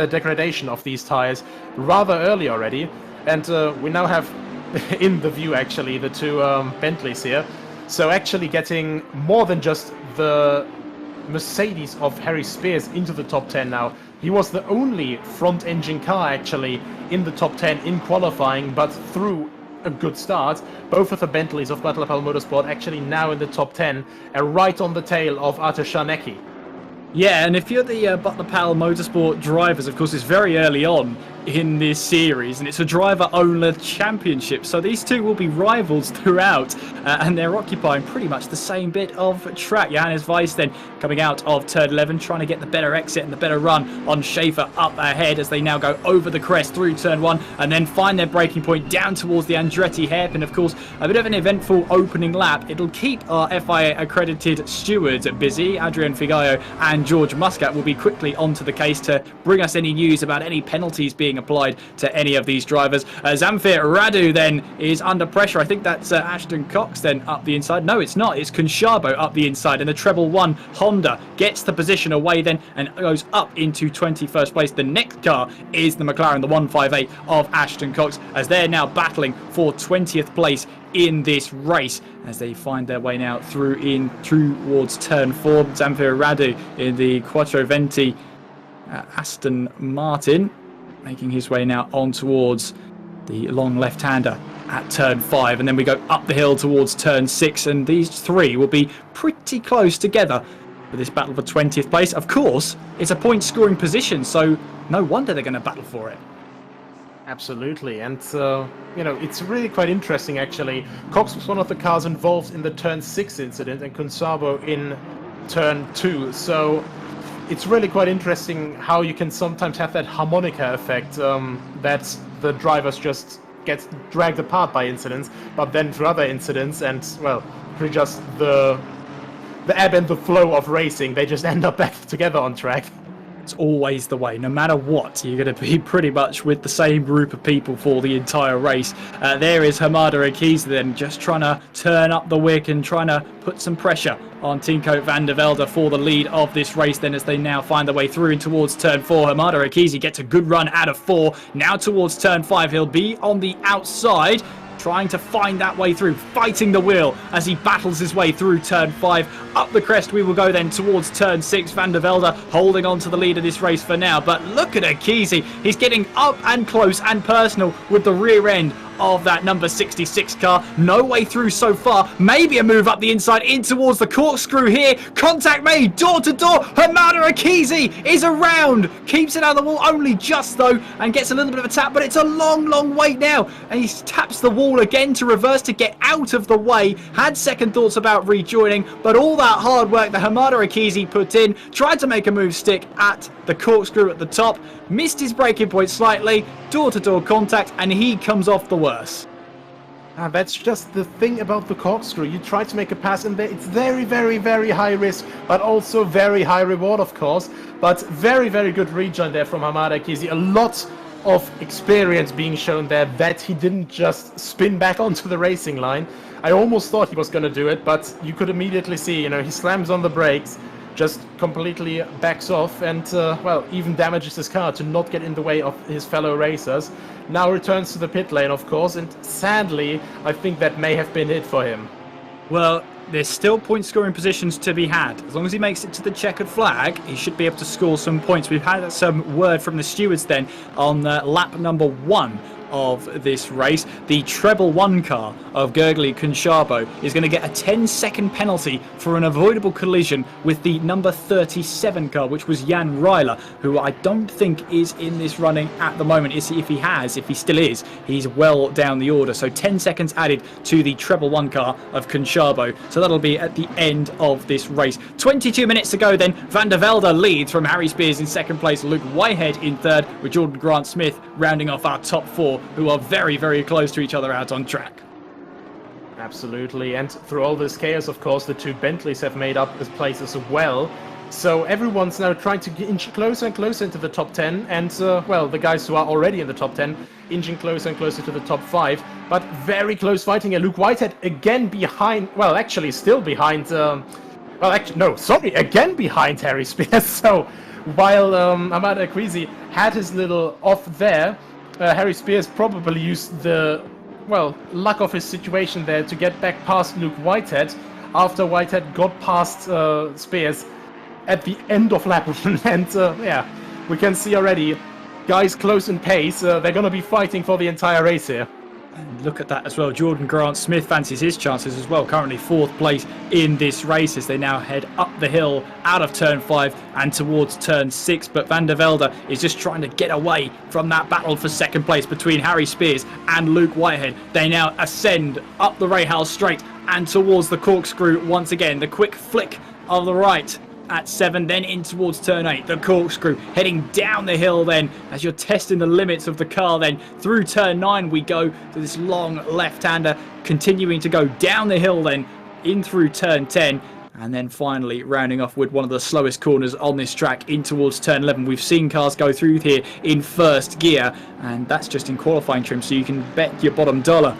degradation of these tires rather early already, and we now have in the view actually the 2 Bentleys here, so actually getting more than just the Mercedes of Harry Spears into the top 10 now. He was the only front engine car actually in the top 10 in qualifying, but through a good start, both of the Bentleys of Butler Powell Motorsport actually now in the top 10 and right on the tail of Artur Sharnecki. Yeah, and if you're the Butler Powell Motorsport drivers, of course, it's very early on in this series, and it's a driver-owner championship, so these two will be rivals throughout, and they're occupying pretty much the same bit of track. Johannes Weiss then coming out of turn 11, trying to get the better exit and the better run on Schaefer up ahead as they now go over the crest through turn 1 and then find their braking point down towards the Andretti hairpin. Of course, a bit of an eventful opening lap. It'll keep our FIA accredited stewards busy. Adrian Figallo and George Muscat will be quickly onto the case to bring us any news about any penalties being being applied to any of these drivers. Zamfir Radu then is under pressure. I think that's Ashton Cox then up the inside. No, it's not. It's Conchabo up the inside, and the treble one Honda gets the position away then and goes up into 21st place. The next car is the McLaren, the 158 of Ashton Cox, as they're now battling for 20th place in this race as they find their way now through towards turn 4. Zamfir Radu in the Quattroventi Aston Martin making his way now on towards the long left-hander at turn 5, and then we go up the hill towards turn 6, and these three will be pretty close together for this battle for 20th place. Of course, it's a point scoring position, so no wonder they're going to battle for it. Absolutely, and it's really quite interesting actually. Cox was one of the cars involved in the turn 6 incident and Consabo in turn 2, so it's really quite interesting how you can sometimes have that harmonica effect, that the drivers just get dragged apart by incidents, but then through other incidents and, well, pretty just the ebb and the flow of racing, they just end up back together on track. It's always the way. No matter what, you're going to be pretty much with the same group of people for the entire race. There is Hamada Akiza then just trying to turn up the wick and trying to put some pressure on Tinko van der Velde for the lead of this race then, as they now find their way through and towards turn 4. Hamada Akiza gets a good run out of 4. Now towards turn 5, he'll be on the outside, trying to find that way through, fighting the wheel as he battles his way through turn 5. Up the crest we will go then towards turn 6. Van der Velde holding on to the lead of this race for now, but look at Akiza. He's getting up and close and personal with the rear end of that number 66 car. No way through so far. Maybe a move up the inside in towards the corkscrew here. Contact made, door to door. Hamada Akiza is around. Keeps it out of the wall only just though, and gets a little bit of a tap, but it's a long wait now. And he taps the wall again to reverse to get out of the way. Had second thoughts about rejoining, but all that hard work that Hamada Akiza put in, tried to make a move stick at the corkscrew at the top, missed his braking point slightly, door-to-door contact, and he comes off the worst. That's just the thing about the corkscrew. You try to make a pass in there. It's very high risk, but also very high reward, of course. But very good rejoin there from Hamada Akiza. A lot of experience being shown there that he didn't just spin back onto the racing line. I almost thought he was going to do it, but you could immediately see, he slams on the brakes, just completely backs off and, even damages his car to not get in the way of his fellow racers. Now returns to the pit lane, of course, and sadly, I think that may have been it for him. Well, there's still point scoring positions to be had. As long as he makes it to the checkered flag, he should be able to score some points. We've had some word from the stewards then on lap number 1 of this race. The treble 1 car of Gergely Conchabo is going to get a 10-second penalty for an avoidable collision with the number 37 car, which was Jan Reiler, who I don't think is in this running at the moment. If he still is, he's well down the order. So 10 seconds added to the treble 1 car of Conchabo. So that'll be at the end of this race. 22 minutes to go then. Van der Velde leads from Harry Spears in second place, Luke Whitehead in third, with Jordan Grant-Smith rounding off our top 4, who are very close to each other out on track. Absolutely, and through all this chaos, of course, the 2 Bentleys have made up this place as well. So everyone's now trying to inch closer and closer into the top 10, and, the guys who are already in the top 10, inching closer and closer to the top 5. But very close fighting here. Luke Whitehead again behind, still behind, again behind Harry Spears. So while Hamada Akiza had his little off there, Harry Spears probably used the, luck of his situation there to get back past Luke Whitehead after Whitehead got past Spears at the end of lap 1. And, we can see already, guys close in pace. They're going to be fighting for the entire race here. And look at that as well. Jordan Grant-Smith fancies his chances as well. Currently 4th place in this race as they now head up the hill out of turn 5 and towards turn 6. But Van der Velde is just trying to get away from that battle for second place between Harry Spears and Luke Whitehead. They now ascend up the Rahal Straight and towards the corkscrew once again. The quick flick of the right at 7, then in towards turn 8, the corkscrew heading down the hill then as you're testing the limits of the car. Then through turn 9 we go to this long left-hander, continuing to go down the hill then in through turn 10. And then finally rounding off with one of the slowest corners on this track in towards turn 11. We've seen cars go through here in first gear, and that's just in qualifying trim, so you can bet your bottom dollar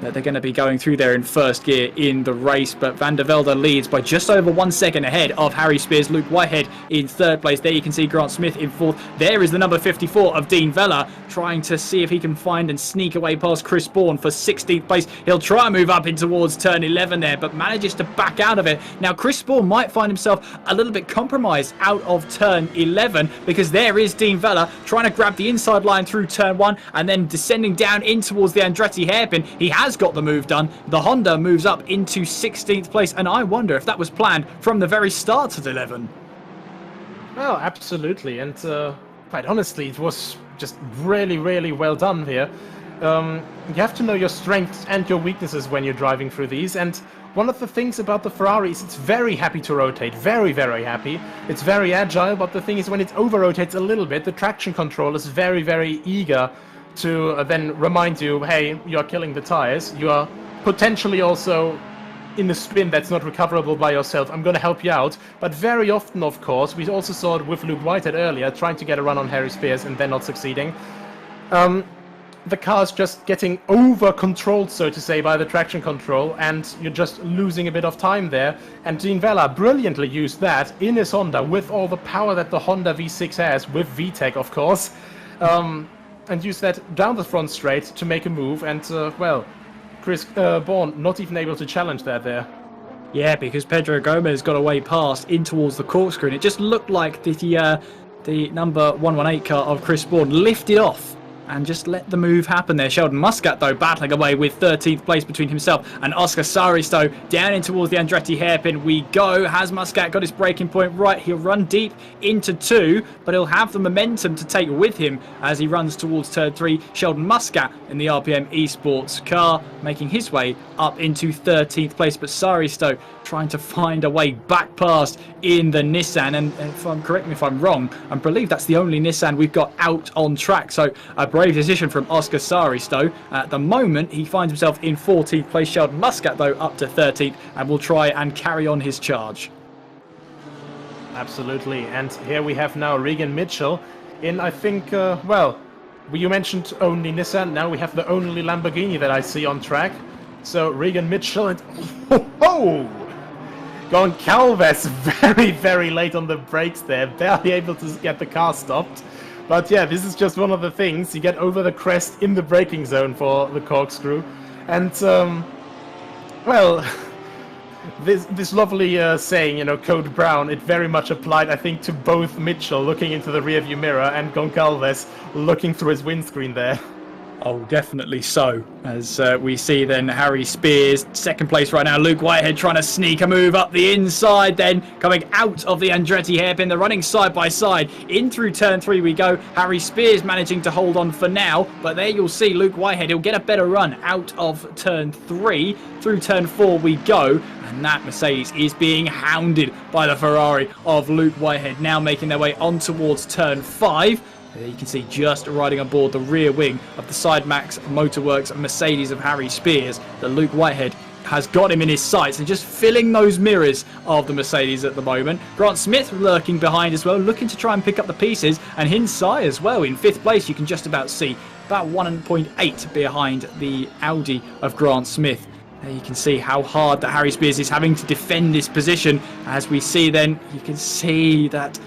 that they're going to be going through there in first gear in the race. But Van der Velde leads by just over 1 second ahead of Harry Spears. Luke Whitehead in third place. There you can see Grant Smith in fourth. There is the number 54 of Dean Vella, trying to see if he can find and sneak away past Chris Bourne for 16th place. He'll try and move up in towards turn 11 there, but manages to back out of it. Now Chris Bourne might find himself a little bit compromised out of turn 11, because there is Dean Vella trying to grab the inside line through turn 1 and then descending down in towards the Andretti hairpin. He has got the move done. The Honda moves up into 16th place, and I wonder if that was planned from the very start at 11. Well, absolutely, and quite honestly, it was just really, really well done here. You have to know your strengths and your weaknesses when you're driving through these, and one of the things about the Ferrari is it's very happy to rotate, very, very happy. It's very agile, but the thing is when it over-rotates a little bit, the traction control is very, very eager to then remind you, hey, you're killing the tires. You are potentially also in a spin that's not recoverable by yourself. I'm going to help you out. But very often, of course, we also saw it with Luke Whitehead earlier, trying to get a run on Harry Spears and then not succeeding. The car's just getting over-controlled, so to say, by the traction control, and you're just losing a bit of time there. And Dean Vella brilliantly used that in his Honda with all the power that the Honda V6 has, with VTEC, of course. And use that down the front straight to make a move, and well, Chris Bourne not even able to challenge that there. Yeah, because Pedro Gomez got away past in towards the corkscrew, and it just looked like the number 118 car of Chris Bourne lifted off and just let the move happen there. Sheldon Muscat, though, battling away with 13th place between himself and Oscar Saristo. Down in towards the Andretti hairpin we go. Has Muscat got his braking point right? He'll run deep into 2, but he'll have the momentum to take with him as he runs towards turn 3. Sheldon Muscat in the RPM Esports car making his way up into 13th place, but Saristo trying to find a way back past in the Nissan, and correct me if I'm wrong, I believe that's the only Nissan we've got out on track, so a brave decision from Oscar Saristo. At the moment he finds himself in 14th place. Sheldon Muscat though up to 13th and will try and carry on his charge. Absolutely, and here we have now Regan Mitchell in, I think, well, you mentioned only Nissan, now we have the only Lamborghini that I see on track. So Regan Mitchell and Goncalves very, very late on the brakes there, barely able to get the car stopped. But yeah, this is just one of the things. You get over the crest in the braking zone for the corkscrew. And, well, this lovely saying, you know, Code Brown, it very much applied, I think, to both Mitchell looking into the rearview mirror and Goncalves looking through his windscreen there. Oh, definitely so. As we see then Harry Spears, second place right now. Luke Whitehead trying to sneak a move up the inside, then coming out of the Andretti hairpin. They're running side by side. In through turn 3 we go. Harry Spears managing to hold on for now, but there you'll see Luke Whitehead. He'll get a better run out of turn 3. Through turn 4 we go, and that Mercedes is being hounded by the Ferrari of Luke Whitehead, now making their way on towards turn 5. There you can see just riding aboard the rear wing of the Sidemax Motorworks Mercedes of Harry Spears that Luke Whitehead has got him in his sights and just filling those mirrors of the Mercedes at the moment. Grant Smith lurking behind as well, looking to try and pick up the pieces, and Hinsai as well in 5th place. You can just about see about 1.8 behind the Audi of Grant Smith. There you can see how hard that Harry Spears is having to defend this position. As we see then, you can see that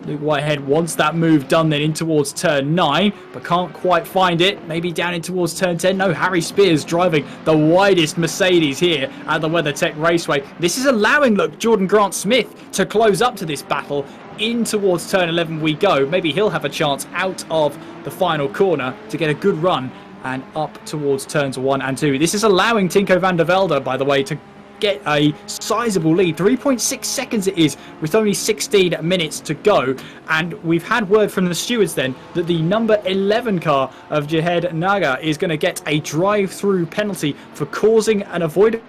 Luke Whitehead wants that move done then in towards turn 9, but can't quite find it. Maybe down in towards turn 10. No, Harry Spears driving the widest Mercedes here at the WeatherTech Raceway. This is allowing, look, Jordan Grant Smith to close up to this battle. In towards turn 11 we go. Maybe he'll have a chance out of the final corner to get a good run and up towards turns 1 and 2. This is allowing Tinko van der Velde, by the way, to get a sizable lead. 3.6 seconds it is with only 16 minutes to go, and we've had word from the stewards then that the number 11 car of Jahed Naga is going to get a drive-through penalty for causing an avoidable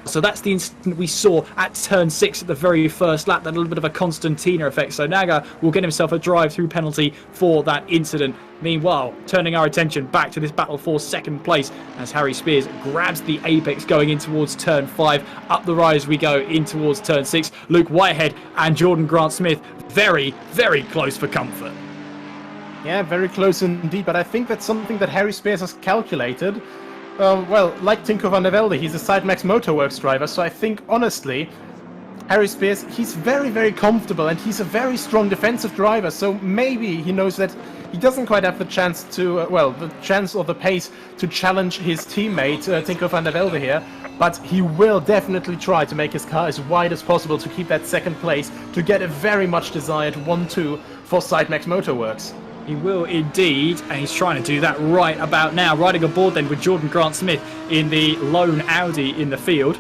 So that's the incident we saw at turn 6 at the very first lap, that little bit of a Constantina effect. So Naga will get himself a drive-through penalty for that incident. Meanwhile, turning our attention back to this battle for second place as Harry Spears grabs the apex going in towards turn 5. Up the rise we go in towards turn 6. Luke Whitehead and Jordan Grant-Smith very, very close for comfort. Yeah, very close indeed, but I think that's something that Harry Spears has calculated. Well, like Tinko van der Velde, he's a Sidemax Motorworks driver, so I think, honestly, Harry Spears, he's very, very comfortable, and he's a very strong defensive driver, so maybe he knows that he doesn't quite have the chance to, the chance or the pace to challenge his teammate, Tinko van der Velde here, but he will definitely try to make his car as wide as possible to keep that second place, to get a very much desired 1-2 for Sidemax Motorworks. He will indeed, and he's trying to do that right about now. Riding aboard then with Jordan Grant-Smith in the lone Audi in the field.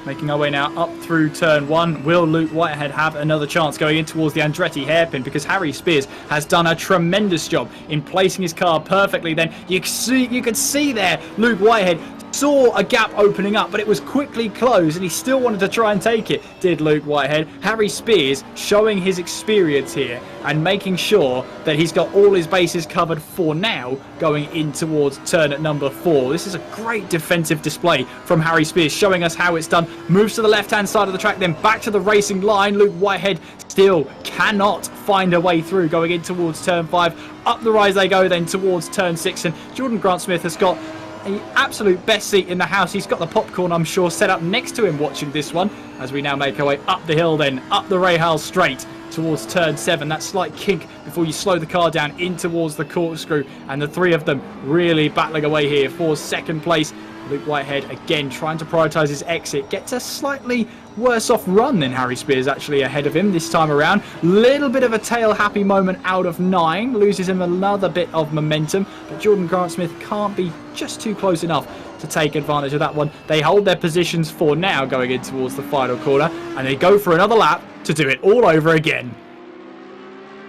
Making our way now up through turn 1. Will Luke Whitehead have another chance going in towards the Andretti hairpin? Because Harry Spears has done a tremendous job in placing his car perfectly. Then you could see there Luke Whitehead saw a gap opening up, but it was quickly closed, and he still wanted to try and take it, did Luke Whitehead. Harry Spears showing his experience here and making sure that he's got all his bases covered for now going in towards turn at number 4. This is a great defensive display from Harry Spears, showing us how it's done. Moves to the left-hand side of the track, then back to the racing line. Luke Whitehead still cannot find a way through going in towards turn 5. Up the rise they go then towards turn 6, and Jordan Grant-Smith has got the absolute best seat in the house. He's got the popcorn, I'm sure, set up next to him watching this one as we now make our way up the hill then, up the Rahal straight towards turn 7. That slight kink before you slow the car down in towards the corkscrew, and the three of them really battling away here for second place. Luke Whitehead again trying to prioritise his exit. Gets a slightly worse off run than Harry Spears actually ahead of him this time around. Little bit of a tail happy moment out of 9. Loses him another bit of momentum. But Jordan Grant-Smith can't be just too close enough to take advantage of that one. They hold their positions for now going in towards the final corner. And they go for another lap to do it all over again.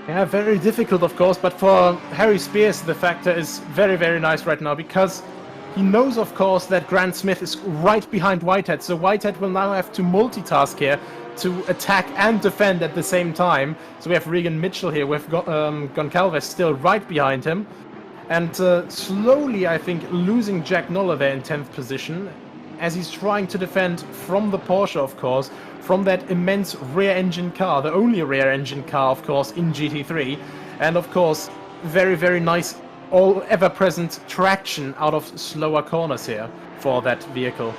Yeah, very difficult of course. But for Harry Spears the factor is very, very nice right now, because he knows, of course, that Grant-Smith is right behind Whitehead, so Whitehead will now have to multitask here to attack and defend at the same time. So we have Regan Mitchell here with Goncalves still right behind him. And slowly, I think, losing Jack Noller there in 10th position, as he's trying to defend from the Porsche, of course, from that immense rear-engine car, the only rear-engine car, of course, in GT3. And, of course, very, very nice all ever-present traction out of slower corners here for that vehicle.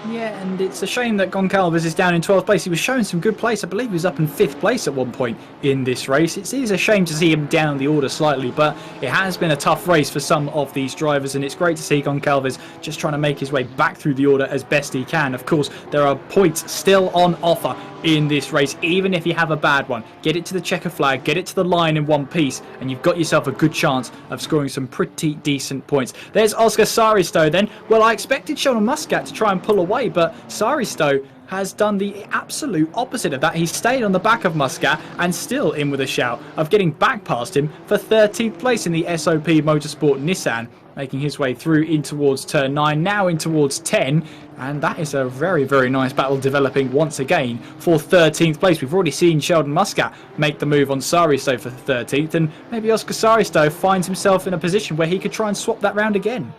Yeah, and it's a shame that Goncalves is down in 12th place. He was showing some good place. I believe he was up in 5th place at one point in this race. It is a shame to see him down the order slightly, but it has been a tough race for some of these drivers, and it's great to see Goncalves just trying to make his way back through the order as best he can. Of course, there are points still on offer in this race, even if you have a bad one. Get it to the checker flag, get it to the line in one piece, and you've got yourself a good chance of scoring some pretty decent points. There's Oscar Saristo then. Well, I expected Sheldon Muscat to try and pull away, but Saristo has done the absolute opposite of that. He stayed on the back of Muscat and still in with a shout of getting back past him for 13th place in the SOP Motorsport Nissan, making his way through in towards turn 9, now in towards 10, and that is a very, very nice battle developing once again for 13th place. We've already seen Sheldon Muscat make the move on Saristo for 13th, and maybe Oscar Saristo finds himself in a position where he could try and swap that round again.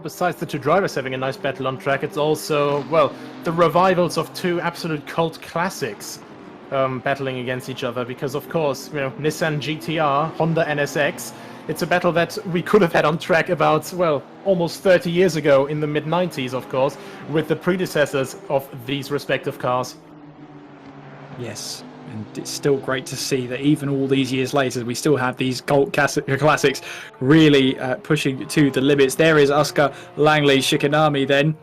Besides the two drivers having a nice battle on track, it's also, well, the revivals of two absolute cult classics battling against each other, because of course, you know, Nissan GTR, Honda NSX, it's a battle that we could have had on track about, well, almost 30 years ago in the mid-90s, of course, with the predecessors of these respective cars. Yes, and it's still great to see that even all these years later, we still have these cult classics really pushing to the limits. There is Oscar Langley Shikanami then.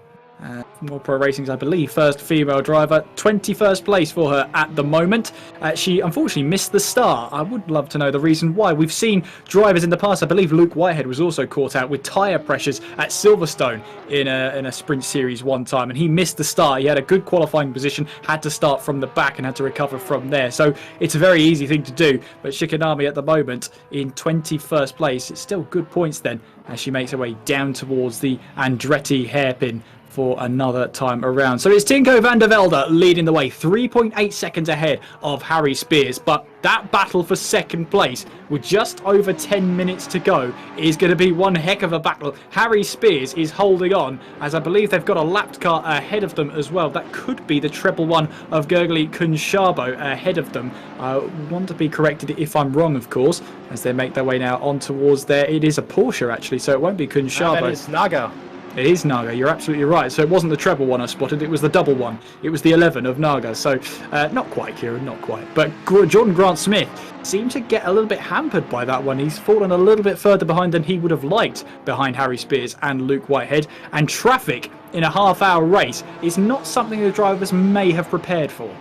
More Pro Racing's, I believe, first female driver. 21st place for her at the moment. She unfortunately missed the start. I would love to know the reason why. We've seen drivers in the past. I believe Luke Whitehead was also caught out with tyre pressures at Silverstone in a sprint series one time, and he missed the start. He had a good qualifying position, had to start from the back and had to recover from there. So it's a very easy thing to do. But Shikanami at the moment in 21st place. It's still good points then as she makes her way down towards the Andretti hairpin for another time around. So it's Tinko van der Velde leading the way, 3.8 seconds ahead of Harry Spears. But that battle for second place, with just over 10 minutes to go, is going to be one heck of a battle. Harry Spears is holding on, as I believe they've got a lapped car ahead of them as well. That could be the treble one of Gergely Kunshabo ahead of them. I want to be corrected if I'm wrong, of course, as they make their way now on towards there. It is a Porsche, actually, so it won't be Kunshabo. That is Naga. It is Naga, you're absolutely right. So it wasn't the treble one I spotted, it was the double one. It was the 11 of Naga. So not quite, Kieran, not quite. But Jordan Grant-Smith seemed to get a little bit hampered by that one. He's fallen a little bit further behind than he would have liked behind Harry Spears and Luke Whitehead. And traffic in a half-hour race is not something the drivers may have prepared for.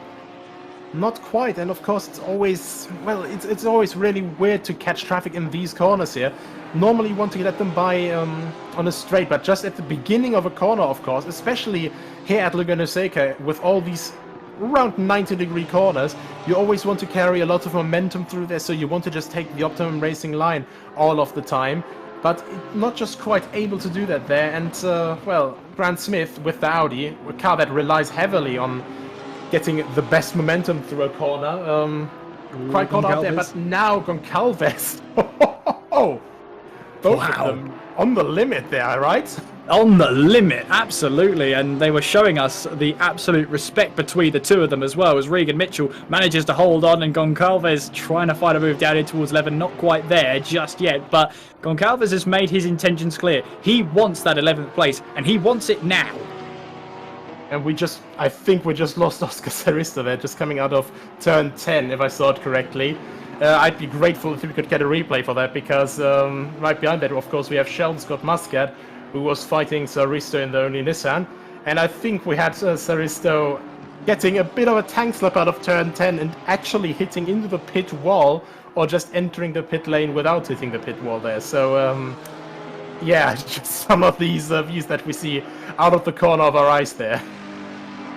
Not quite, and of course it's always, well, it's always really weird to catch traffic in these corners here. Normally you want to let them by on a straight, but just at the beginning of a corner, of course, especially here at Laguna Seca, with all these around 90-degree corners, you always want to carry a lot of momentum through there, so you want to just take the optimum racing line all of the time. But not just quite able to do that there, and well, Grant Smith with the Audi, a car that relies heavily on getting the best momentum through a corner. Quite caught out there, but now Goncalves. Both of them on the limit there, right? On the limit, absolutely, and they were showing us the absolute respect between the two of them as well, as Regan Mitchell manages to hold on, and Goncalves trying to find a move down in towards 11, not quite there just yet, but Goncalves has made his intentions clear. He wants that 11th place, and he wants it now. And I think we just lost Oscar Sarista there, just coming out of turn 10, if I saw it correctly. I'd be grateful if we could get a replay for that, because right behind that, of course, we have Sheldon Scott Muscat, who was fighting Saristo in the only Nissan. And I think we had Saristo getting a bit of a tank slap out of turn 10 and actually hitting into the pit wall, or just entering the pit lane without hitting the pit wall there. So, yeah, just some of these views that we see out of the corner of our eyes there.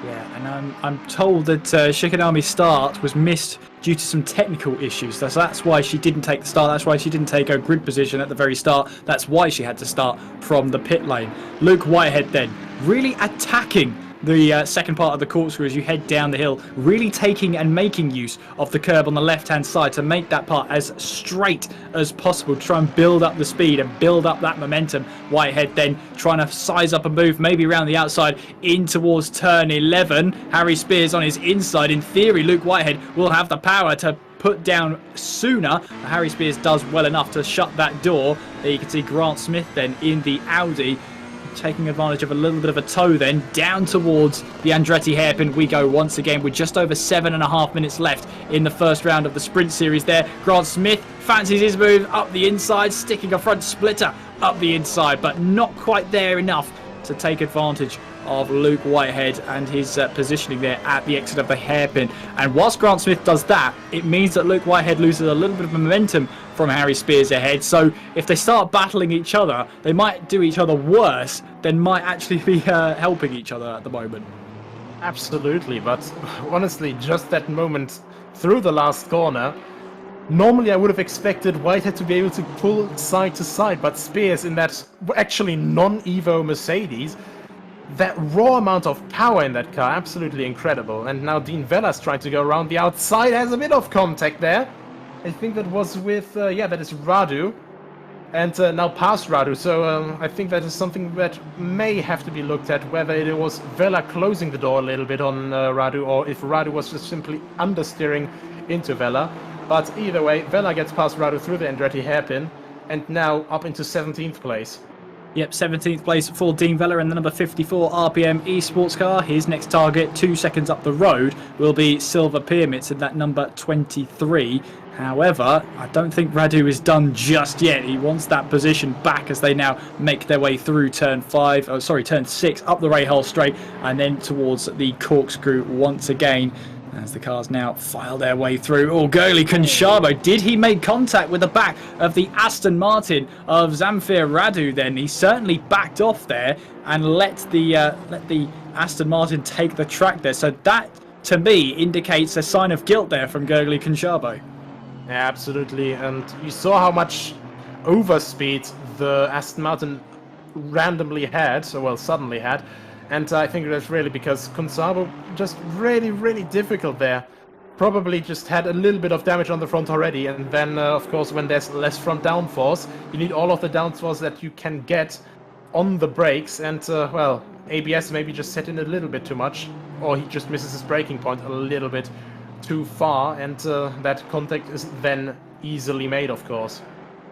Yeah, and I'm told that Shikanami's start was missed due to some technical issues. That's why she didn't take the start. That's why she didn't take her grid position at the very start. That's why she had to start from the pit lane. Luke Whitehead then really attacking the second part of the corkscrew as you head down the hill, really taking and making use of the curb on the left-hand side to make that part as straight as possible, try and build up the speed and build up that momentum. Whitehead then trying to size up a move, maybe around the outside in towards turn 11. Harry Spears on his inside. In theory, Luke Whitehead will have the power to put down sooner. Harry Spears does well enough to shut that door. There you can see Grant Smith then in the Audi, taking advantage of a little bit of a tow then, down towards the Andretti hairpin we go once again with just over 7.5 minutes left in the first round of the sprint series there. Grant Smith fancies his move up the inside, sticking a front splitter up the inside, but not quite there enough to take advantage of Luke Whitehead and his positioning there at the exit of the hairpin. And whilst Grant Smith does that, it means that Luke Whitehead loses a little bit of momentum from Harry Spears ahead. So if they start battling each other, they might do each other worse than might actually be helping each other at the moment. Absolutely, but honestly, just that moment through the last corner, normally I would have expected Whitehead to be able to pull side to side, but Spears in that actually non-Evo Mercedes, that raw amount of power in that car, absolutely incredible. And now Dean Vella's trying to go around the outside, has a bit of contact there. I think that was with, yeah, that is Radu. And now past Radu, so I think that is something that may have to be looked at, whether it was Vella closing the door a little bit on Radu, or if Radu was just simply understeering into Vella. But either way, Vella gets past Radu through the Andretti hairpin, and now up into 17th place. Yep, 17th place for Dean Vella in the number 54 RPM eSports car. His next target, 2 seconds up the road, will be Silver Pyramids in that number 23. However, I don't think Radu is done just yet. He wants that position back as they now make their way through turn 6, up the Rahal straight, and then towards the corkscrew once again, as the cars now file their way through. Oh, Gergely Kunshabo, did he make contact with the back of the Aston Martin of Zamfir Radu then? He certainly backed off there and let the Aston Martin take the track there. So that, to me, indicates a sign of guilt there from Gergely Kunshabo. Yeah, absolutely, and you saw how much overspeed the Aston Martin randomly had, so well, suddenly had, And I think that's really because Consabo just really difficult there. Probably just had a little bit of damage on the front already, and then of course when there's less front downforce, you need all of the downforce that you can get on the brakes, and well, ABS maybe just set in a little bit too much, or he just misses his braking point a little bit too far, and that contact is then easily made, of course.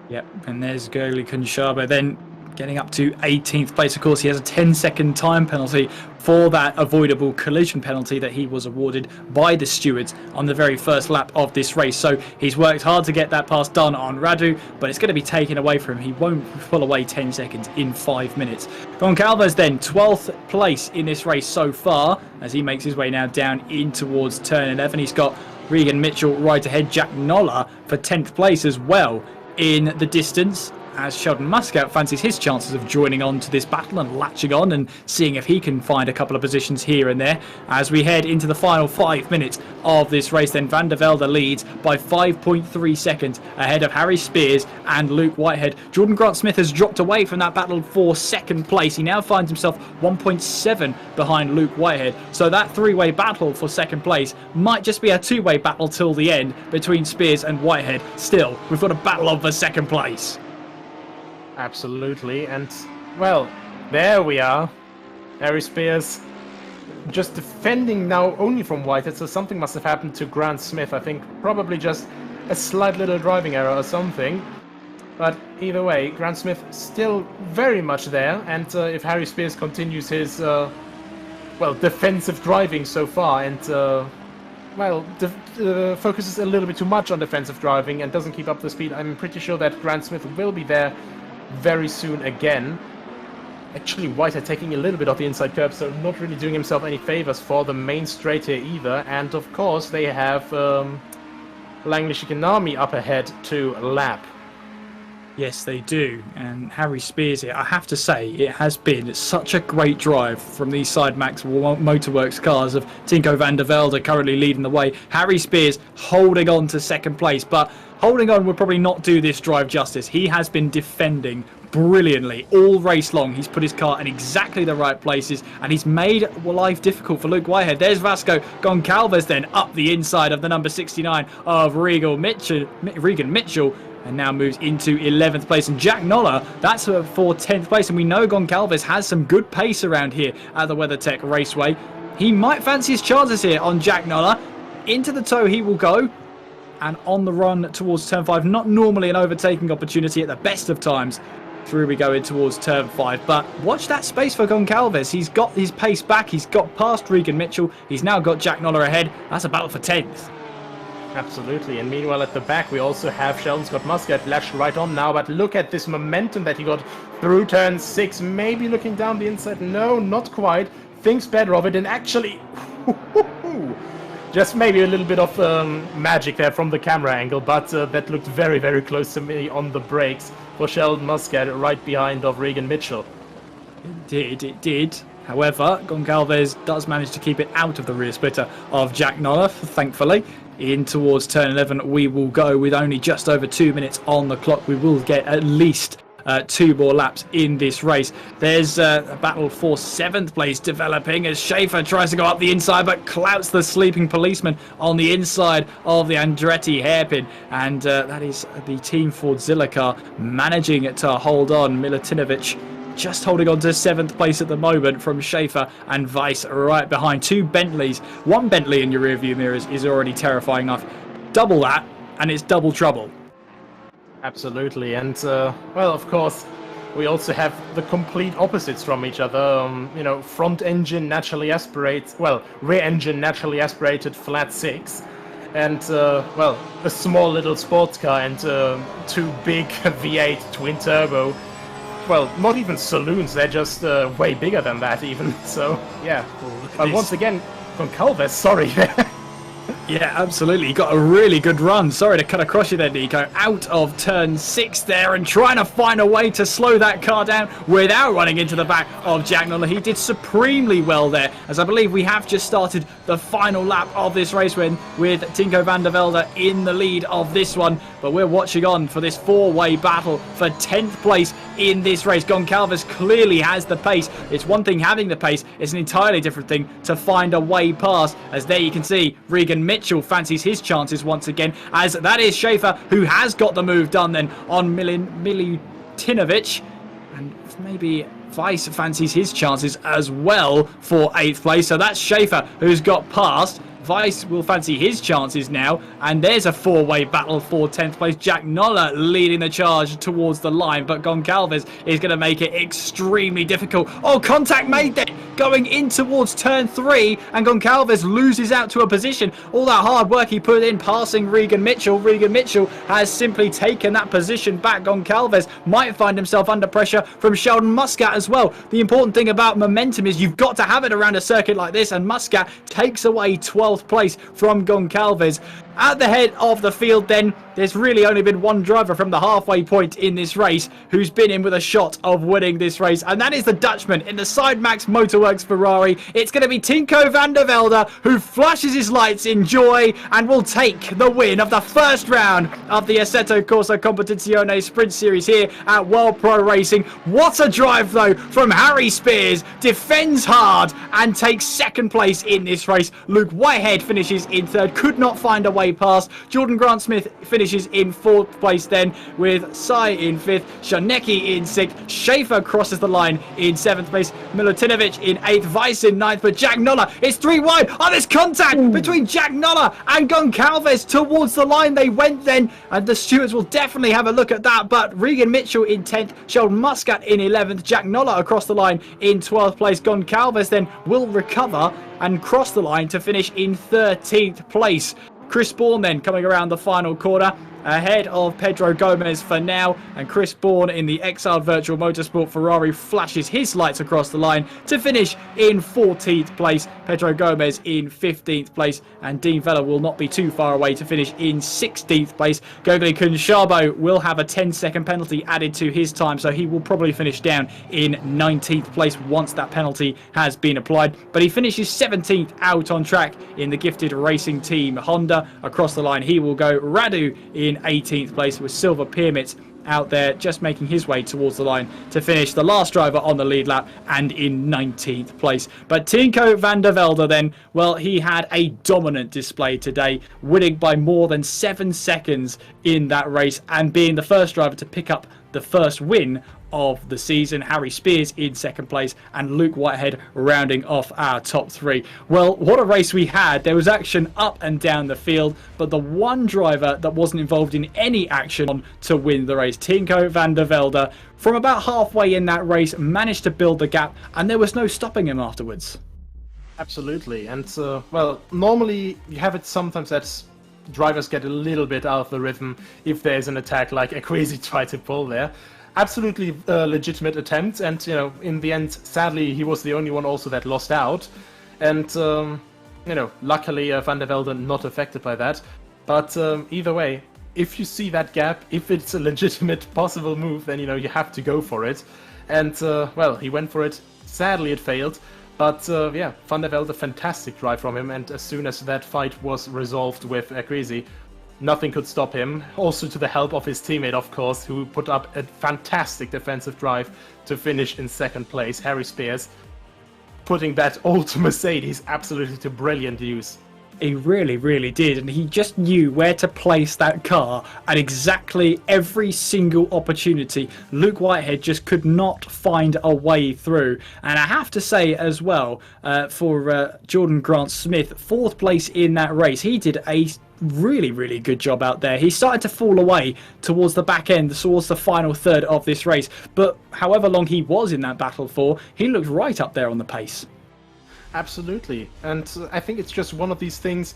Yep, and there's Gurley Conchabo then getting up to 18th place. Of course, he has a 10-second time penalty for that avoidable collision penalty that he was awarded by the stewards on the very first lap of this race. So he's worked hard to get that pass done on Radu, but it's going to be taken away from him. He won't pull away 10 seconds in 5 minutes. Goncalves then 12th place in this race so far, as he makes his way now down in towards turn 11. He's got Regan Mitchell right ahead, Jack Noller for 10th place as well in the distance, as Sheldon Muscat fancies his chances of joining on to this battle and latching on and seeing if he can find a couple of positions here and there. As we head into the final 5 minutes of this race, then Van der Velde leads by 5.3 seconds ahead of Harry Spears and Luke Whitehead. Jordan Grant-Smith has dropped away from that battle for second place. He now finds himself 1.7 behind Luke Whitehead. So that three-way battle for second place might just be a two-way battle till the end between Spears and Whitehead. Still, we've got a battle on for second place. Absolutely, and well, there we are. Harry Spears just defending now only from Whitehead, so something must have happened to Grant Smith. I think probably just a slight little driving error or something. But either way, Grant Smith still very much there, and if Harry Spears continues his, well, defensive driving so far, and, well, focuses a little bit too much on defensive driving and doesn't keep up the speed, I'm pretty sure that Grant Smith will be there very soon again. Actually, Whitehead taking a little bit of the inside curb, so not really doing himself any favors for the main straight here either. And of course, they have Langley Shikanami up ahead to lap. Yes, they do. And Harry Spears here, I have to say, it has been such a great drive from these Sidemax Motorworks cars of Tinko van der Velde currently leading the way. Harry Spears holding on to second place, but holding on would probably not do this drive justice. He has been defending brilliantly all race long. He's put his car in exactly the right places, and he's made life difficult for Luke Whitehead. There's Vasco Goncalves then up the inside of the number 69 of Regan Mitchell, and now moves into 11th place. And Jack Noller, that's for 10th place. And we know Goncalves has some good pace around here at the WeatherTech Raceway. He might fancy his chances here on Jack Noller. Into the toe he will go. And on the run towards turn 5, not normally an overtaking opportunity at the best of times. Through we go in towards turn 5, but watch that space for Goncalves. He's got his pace back, he's got past Regan Mitchell, he's now got Jack Noller ahead. That's a battle for 10th. Absolutely, and meanwhile at the back we also have Sheldon Scott Muscat lashed right on now, but look at this momentum that he got through turn 6, maybe looking down the inside, no, not quite, thinks better of it, and actually, just maybe a little bit of magic there from the camera angle, but that looked very close to me on the brakes for Sheldon Muscat right behind of Regan Mitchell. It did. However, Goncalves does manage to keep it out of the rear splitter of Jack Noller, thankfully. In towards turn 11 we will go with only just over 2 minutes on the clock. We will get at least 2 more laps in this race. There's a battle for 7th place developing as Schaefer tries to go up the inside but clouts the sleeping policeman on the inside of the Andretti hairpin, and that is the Team Fordzilla car managing to hold on. Milutinovic just holding on to 7th place at the moment from Schaefer, and Weiss right behind. 2 Bentleys. 1 Bentley in your rearview mirrors is already terrifying enough. Double that and it's double trouble. Absolutely, and well, of course, we also have the complete opposites from each other. You know, front engine naturally aspirated, well, rear engine naturally aspirated flat 6, and well, a small little sports car and 2 big V8 twin turbo. Well, not even saloons, they're just way bigger than that even. So yeah, but once again, Goncalves, sorry. Yeah, absolutely. He got a really good run. Sorry to cut across you there, Nico. Out of turn 6 there and trying to find a way to slow that car down without running into the back of Jack Noller. He did supremely well there, as I believe we have just started the final lap of this race win with Tinko van der Velde in the lead of this one. But we're watching on for this four-way battle for 10th place in this race. Goncalves clearly has the pace. It's one thing having the pace, it's an entirely different thing to find a way past. As there you can see, Regan Mitchell fancies his chances once again, as that is Schaefer who has got the move done then on Milutinovic, and maybe Weiss fancies his chances as well for 8th place. So that's Schaefer who's got past. Weiss will fancy his chances now, and there's a four-way battle for 10th place. Jack Noller leading the charge towards the line, but Goncalves is going to make it extremely difficult. Oh, contact made there, going in towards turn 3, and Goncalves loses out to a position. All that hard work he put in passing Regan Mitchell. Regan Mitchell has simply taken that position back. Goncalves might find himself under pressure from Sheldon Muscat as well. The important thing about momentum is you've got to have it around a circuit like this, and Muscat takes away 12th place from Goncalves. At the head of the field then, there's really only been one driver from the halfway point in this race who's been in with a shot of winning this race, and that is the Dutchman in the Sidemax Motorworks Ferrari. It's going to be Tinko van der Velde who flashes his lights in joy and will take the win of the first round of the Assetto Corsa Competizione Sprint Series here at World Pro Racing. What a drive though from Harry Spears, defends hard and takes 2nd place in this race. Luke Whitehead finishes in 3rd, could not find a way past. Jordan Grant Smith finishes in 4th place then, with Sai in 5th, Shanecki in 6th, Schaefer crosses the line in 7th place, Milutinovic in 8th, Weiss in 9th, but Jack Noller is 3 wide. Oh, there's contact between Jack Noller and Goncalves towards the line they went then, and the stewards will definitely have a look at that. But Regan Mitchell in 10th, Sheldon Muscat in 11th, Jack Noller across the line in 12th place. Goncalves then will recover and cross the line to finish in 13th place. Chris Bourne then coming around the final corner ahead of Pedro Gomez for now, and Chris Bourne in the Exiled Virtual Motorsport Ferrari flashes his lights across the line to finish in 14th place. Pedro Gomez in 15th place, and Dean Vella will not be too far away to finish in 16th place. Gogli Kunshabo will have a 10-second penalty added to his time, so he will probably finish down in 19th place once that penalty has been applied, but he finishes 17th out on track in the gifted racing team Honda. Across the line he will go. Radu in 18th place, with Silver Pyramid out there just making his way towards the line to finish the last driver on the lead lap and in 19th place. But Tinko van der Velde then, well, he had a dominant display today, winning by more than 7 seconds in that race and being the first driver to pick up the first win of the season. Harry Spears in 2nd place and Luke Whitehead rounding off our top 3. Well, what a race we had. There was action up and down the field, but the one driver that wasn't involved in any action to win the race, Tinko van der Velde, from about halfway in that race managed to build the gap, and there was no stopping him afterwards. Absolutely, and well, normally you have it sometimes that drivers get a little bit out of the rhythm if there's an attack like Equasi tried to pull there. Absolutely legitimate attempt, and you know, in the end, sadly, he was the only one also that lost out, and you know, luckily Van der Velde not affected by that. But either way, if you see that gap, if it's a legitimate possible move, then you know you have to go for it. And well, he went for it. Sadly, it failed. But yeah, Van der Velde, fantastic drive from him, and as soon as that fight was resolved with Equasi, nothing could stop him. Also to the help of his teammate, of course, who put up a fantastic defensive drive to finish in 2nd place, Harry Spears, putting that old Mercedes absolutely to brilliant use. He really, really did, and he just knew where to place that car at exactly every single opportunity. Luke Whitehead just could not find a way through. And I have to say as well, for Jordan Grant Smith, 4th place in that race, he did a really good job out there. He started to fall away towards the back end, towards the final third of this race, but however long he was in that battle for, he looked right up there on the pace. Absolutely, and I think it's just one of these things.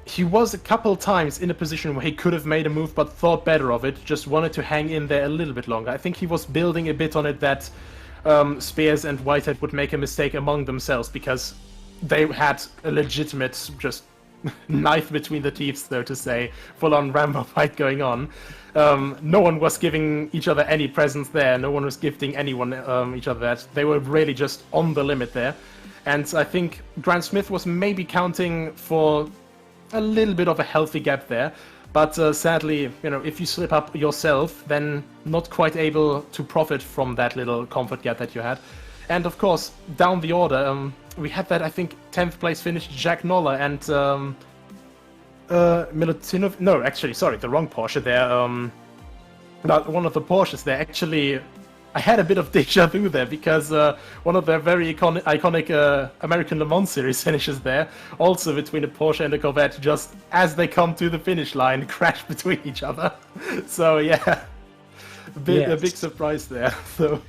He was a couple times in a position where he could have made a move but thought better of it, just wanted to hang in there a little bit longer. I think he was building a bit on it that Spears and Whitehead would make a mistake among themselves, because they had a legitimate just knife between the teeth, so to say, full-on Rambo fight going on. No one was giving each other any presents there. No one was gifting anyone each other that. They were really just on the limit there. And I think Grant Smith was maybe counting for a little bit of a healthy gap there. But sadly, if you slip up yourself, then not quite able to profit from that little comfort gap that you had. And of course, down the order, we had that, I think, 10th place finish, Jack Noller and Milutinov. No, actually, sorry, the wrong Porsche there. One of the Porsches there. Actually, I had a bit of deja vu there because one of their very iconic American Le Mans Series finishes there, also between a Porsche and a Corvette, just as they come to the finish line, crash between each other. So yeah, a big surprise there. So.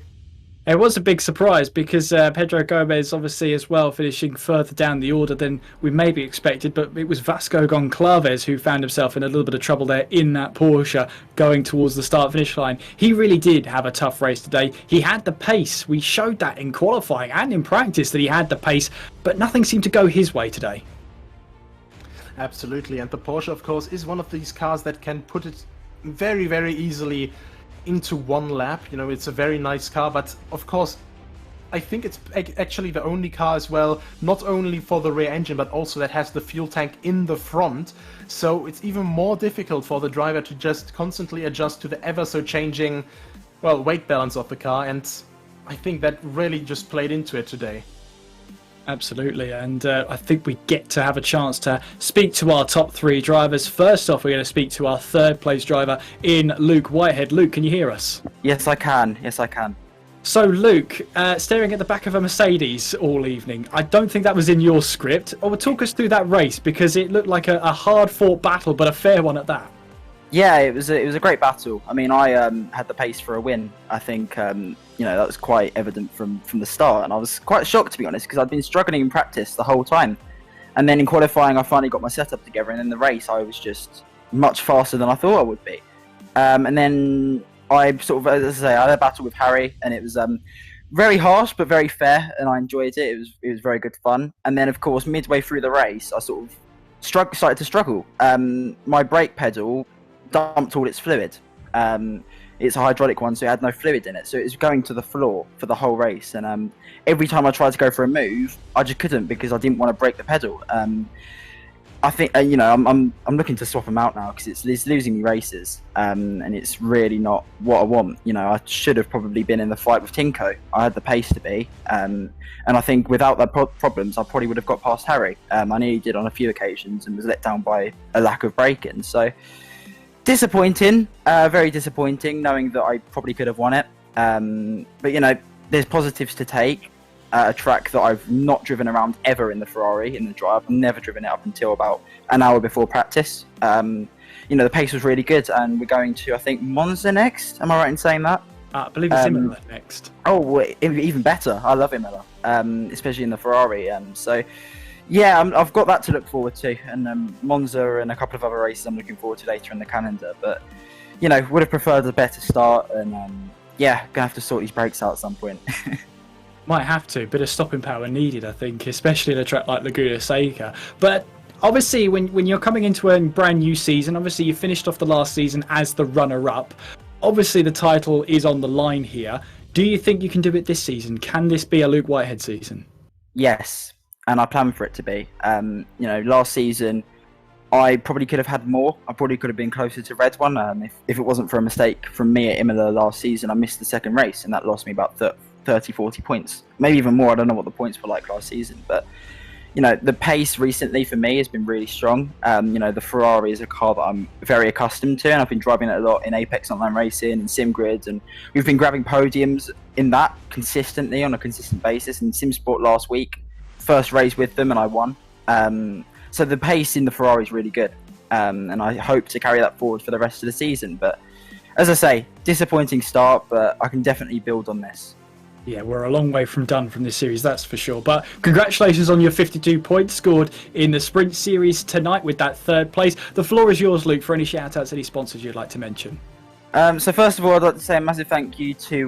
It was a big surprise because Pedro Gomez obviously as well finishing further down the order than we maybe expected, but it was Vasco Goncalves who found himself in a little bit of trouble there in that Porsche going towards the start-finish line. He really did have a tough race today. He had the pace. We showed that in qualifying and in practice that he had the pace, but nothing seemed to go his way today. Absolutely, and the Porsche, of course, is one of these cars that can put it very, very easily into one lap. It's a very nice car, but of course I think it's actually the only car as well, not only for the rear engine but also that has the fuel tank in the front, so it's even more difficult for the driver to just constantly adjust to the ever so changing weight balance of the car, and I think that really just played into it today. Absolutely, and I think we get to have a chance to speak to our top three drivers. First off, we're going to speak to our third place driver in Luke Whitehead. Luke, can you hear us? Yes, I can. So, Luke, staring at the back of a Mercedes all evening, I don't think that was in your script. Talk us through that race, because it looked like a hard-fought battle, but a fair one at that. Yeah, it was a great battle. I mean, I had the pace for a win. I think that was quite evident from the start, and I was quite shocked, to be honest, because I'd been struggling in practice the whole time, and then in qualifying I finally got my setup together, and in the race I was just much faster than I thought I would be. And then I sort of, as I say, I had a battle with Harry, and it was very harsh but very fair, and I enjoyed it. It was very good fun. And then of course midway through the race I sort of started to struggle. My brake pedal dumped all its fluid. It's a hydraulic one, so it had no fluid in it, so it was going to the floor for the whole race, and every time I tried to go for a move I just couldn't because I didn't want to break the pedal. I think I'm looking to swap them out now because it's losing me races, and it's really not what I want. I should have probably been in the fight with Tinko. I had the pace to be, and I think without that problems I probably would have got past Harry. I nearly did on a few occasions and was let down by a lack of braking, so disappointing, very disappointing, knowing that I probably could have won it. But there's positives to take. A track that I've not driven around ever in the Ferrari in the drive. I've never driven it up until about an hour before practice. The pace was really good, and we're going to, I think, Monza next. Am I right in saying that? I believe it's Imola next. Oh, even better. I love Imola, especially in the Ferrari. So. Yeah, I've got that to look forward to, and Monza and a couple of other races I'm looking forward to later in the calendar. But, would have preferred a better start, and gonna have to sort these brakes out at some point. Might have to. Bit of stopping power needed, I think, especially in a track like Laguna Seca. But obviously, when you're coming into a brand new season, obviously you finished off the last season as the runner-up. Obviously, the title is on the line here. Do you think you can do it this season? Can this be a Luke Whitehead season? Yes. And I plan for it to be. Last season, I probably could have had more. I probably could have been closer to Red One. If it wasn't for a mistake from me at Imola last season, I missed the second race, and that lost me about 30, 40 points. Maybe even more. I don't know what the points were like last season. But, the pace recently for me has been really strong. The Ferrari is a car that I'm very accustomed to, and I've been driving it a lot in Apex Online Racing and SimGrid, and we've been grabbing podiums in that consistently on a consistent basis. In SimSport last week, first race with them, and I won. So the pace in the Ferrari is really good, and I hope to carry that forward for the rest of the season. But as I say, disappointing start, but I can definitely build on this. Yeah, we're a long way from done from this series, that's for sure. But congratulations on your 52 points scored in the Sprint Series tonight with that third place. The floor is yours, Luke, for any shout-outs, any sponsors you'd like to mention. So first of all, I'd like to say a massive thank you to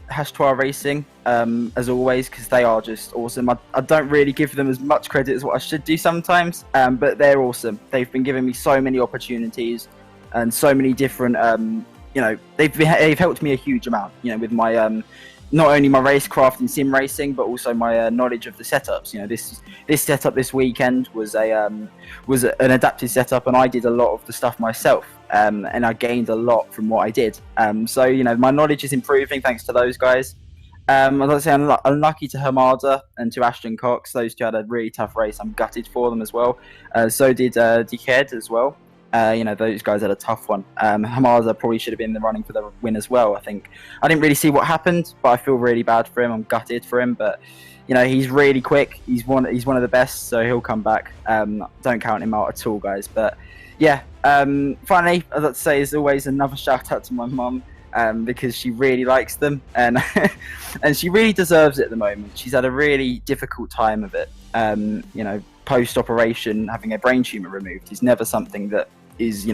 Hashtoir Racing, as always, because they are just awesome. I don't really give them as much credit as what I should do sometimes, but they're awesome. They've been giving me so many opportunities and so many different, they've helped me a huge amount, with my not only my racecraft and sim racing, but also my knowledge of the setups. This setup this weekend was an adapted setup, and I did a lot of the stuff myself. And I gained a lot from what I did. So my knowledge is improving thanks to those guys. I'd like to say I'm unlucky to Hamada and to Ashton Cox. Those two had a really tough race. I'm gutted for them as well. So did Dickhead as well. Those guys had a tough one. Hamada probably should have been in the running for the win as well. I think I didn't really see what happened, but I feel really bad for him. I'm gutted for him, but he's really quick. He's one of the best, so he'll come back. Don't count him out at all, guys. But yeah. Finally, I'd like to say, as always, another shout out to my mum, because she really likes them, and and she really deserves it at the moment. She's had a really difficult time of it. Post operation, having a brain tumor removed is never something that is,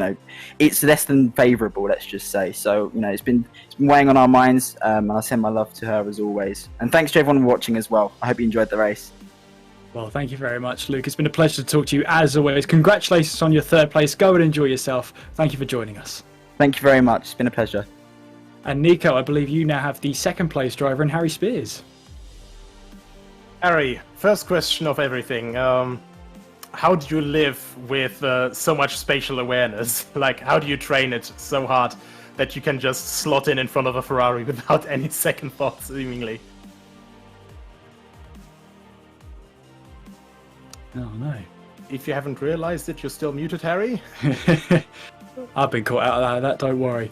it's less than favourable, let's just say. So, it's been weighing on our minds, and I send my love to her as always. And thanks to everyone watching as well. I hope you enjoyed the race. Well, thank you very much, Luke. It's been a pleasure to talk to you as always. Congratulations on your third place. Go and enjoy yourself. Thank you for joining us. Thank you very much. It's been a pleasure. And Nico, I believe you now have the second place driver in Harry Spears. Harry, first question of everything. How do you live with so much spatial awareness? Like, how do you train it so hard that you can just slot in front of a Ferrari without any second thought, seemingly? Oh no. If you haven't realized it, you're still muted, Harry. I've been caught out of that, don't worry.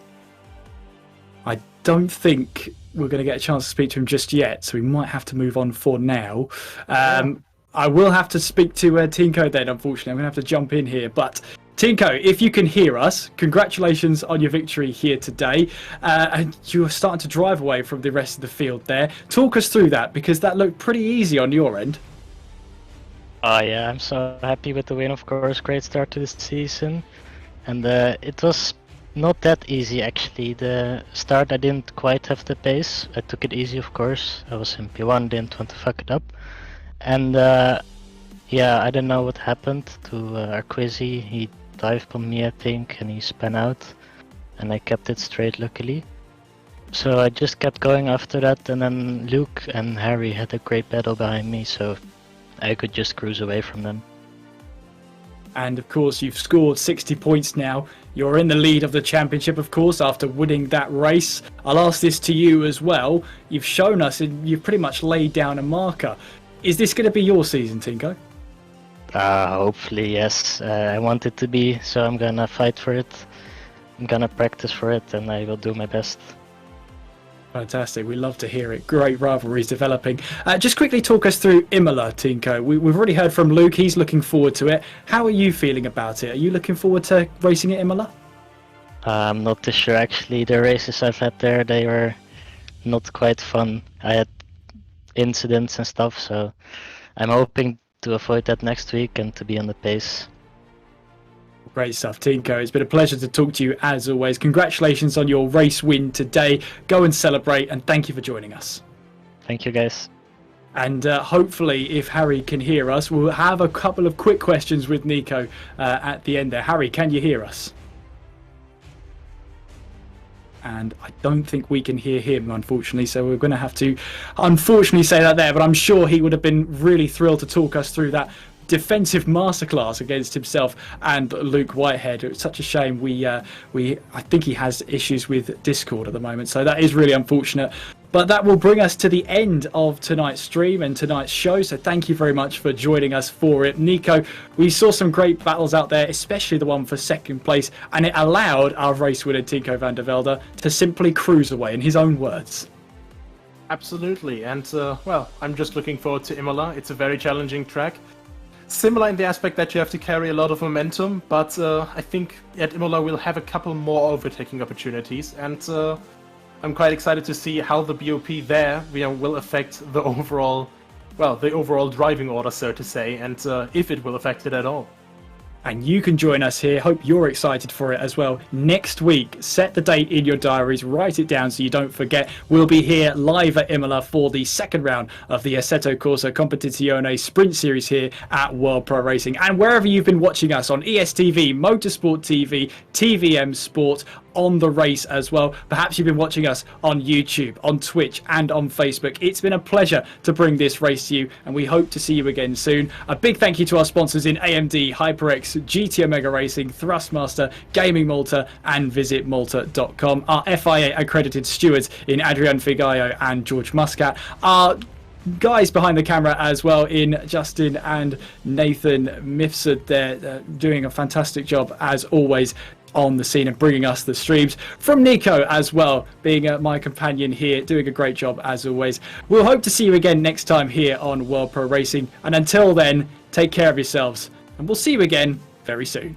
I don't think we're going to get a chance to speak to him just yet, so we might have to move on for now. I will have to speak to Tinko then, unfortunately. I'm going to have to jump in here. But Tinko, if you can hear us, congratulations on your victory here today. And you are starting to drive away from the rest of the field there. Talk us through that, because that looked pretty easy on your end. Oh yeah, I'm so happy with the win, of course. Great start to the season. And it was not that easy actually. The start I didn't quite have the pace. I took it easy, of course. I was in P1, didn't want to fuck it up. And yeah, I don't know what happened to Arquizi. He dived on me, I think, and he spun out. And I kept it straight, luckily. So I just kept going after that, and then Luke and Harry had a great battle behind me, so I could just cruise away from them. And of course, you've scored 60 points now. You're in the lead of the championship, of course, after winning that race. I'll ask this to you as well. You've shown us and you've pretty much laid down a marker. Is this going to be your season, Tinko? Hopefully, yes. I want it to be, so I'm gonna fight for it. I'm gonna practice for it, and I will do my best. Fantastic. We love to hear it. Great rivalries developing. Just quickly talk us through Imola, Tinko. We've already heard from Luke. He's looking forward to it. How are you feeling about it? Are you looking forward to racing at Imola? I'm not too sure, actually. The races I've had there, they were not quite fun. I had incidents and stuff, so I'm hoping to avoid that next week and to be on the pace. Great stuff, Tinko. It's been a pleasure to talk to you as always. Congratulations on your race win today. Go and celebrate, and thank you for joining us. Thank you, guys. And hopefully, if Harry can hear us, we'll have a couple of quick questions with Nico at the end there. Harry, can you hear us? And I don't think we can hear him, unfortunately, so we're going to have to unfortunately say that there, but I'm sure he would have been really thrilled to talk us through that defensive masterclass against himself and Luke Whitehead. It's such a shame. I think he has issues with Discord at the moment, so that is really unfortunate. But that will bring us to the end of tonight's stream and tonight's show, so thank you very much for joining us for it. Nico, we saw some great battles out there, especially the one for second place, and it allowed our race winner Tinko van der Velde to simply cruise away, in his own words. Absolutely, and well, I'm just looking forward to Imola. It's a very challenging track. Similar in the aspect that you have to carry a lot of momentum, but I think at Imola we'll have a couple more overtaking opportunities, and I'm quite excited to see how the BOP there will affect the overall driving order, so to say, and if it will affect it at all. And you can join us here. Hope you're excited for it as well. Next week, set the date in your diaries, write it down so you don't forget. We'll be here live at Imola for the second round of the Assetto Corsa Competizione Sprint Series here at World Pro Racing. And wherever you've been watching us on ESTV, Motorsport TV, TVM Sport, on the race as well. Perhaps you've been watching us on YouTube, on Twitch and on Facebook. It's been a pleasure to bring this race to you, and we hope to see you again soon. A big thank you to our sponsors in AMD, HyperX, GT Omega Racing, Thrustmaster, Gaming Malta and VisitMalta.com. Our FIA accredited stewards in Adrian Figallo and George Muscat. Our guys behind the camera as well in Justin and Nathan Mifsud. They're doing a fantastic job as always on the scene and bringing us the streams. From Nico as well, being my companion here, doing a great job as always. We'll hope to see you again next time here on World Pro Racing. And until then, take care of yourselves. And we'll see you again very soon.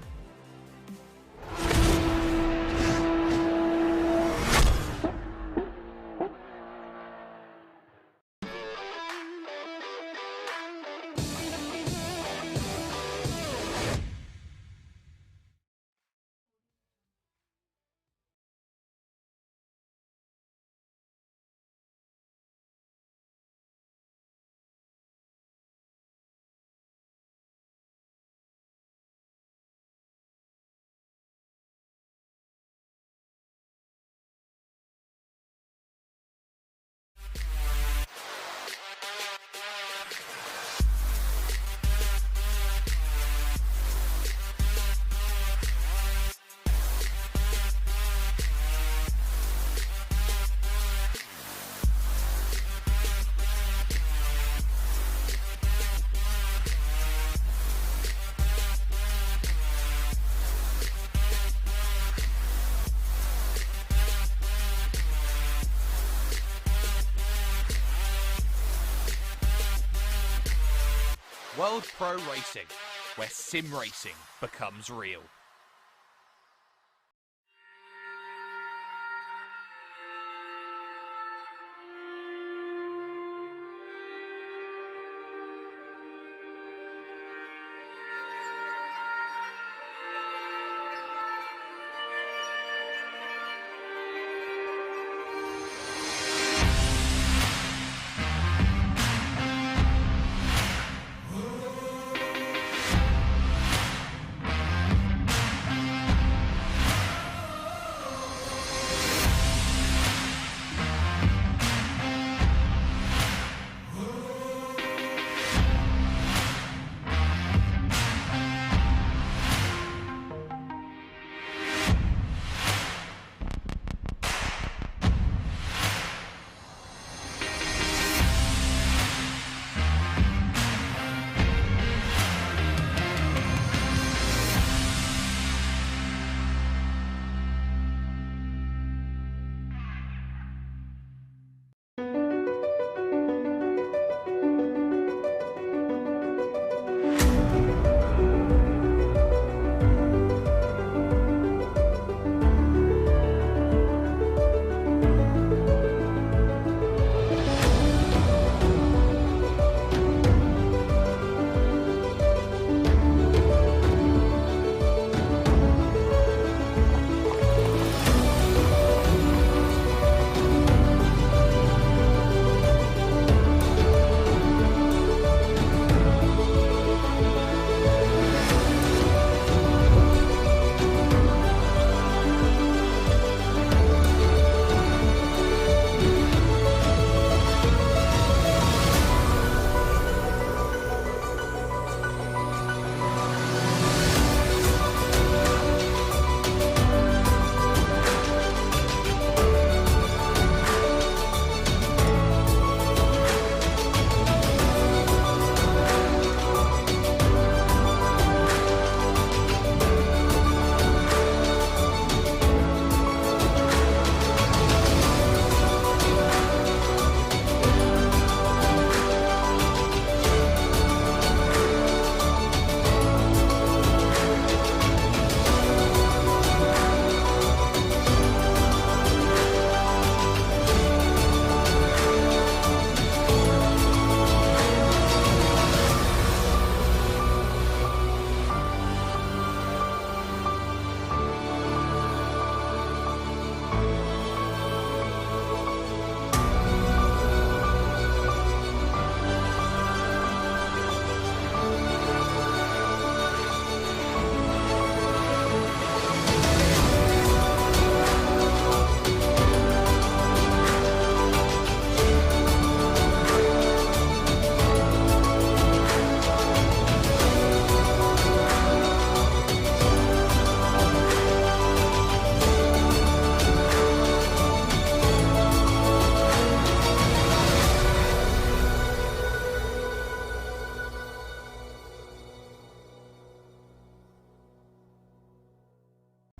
World Pro Racing, where sim racing becomes real.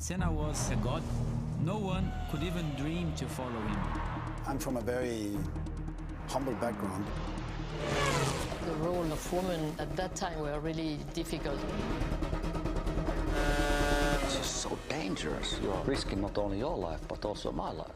Senna was a god. No one could even dream to follow him. I'm from a very humble background. The role of women at that time were really difficult. It's just so dangerous. You're risking not only your life, but also my life.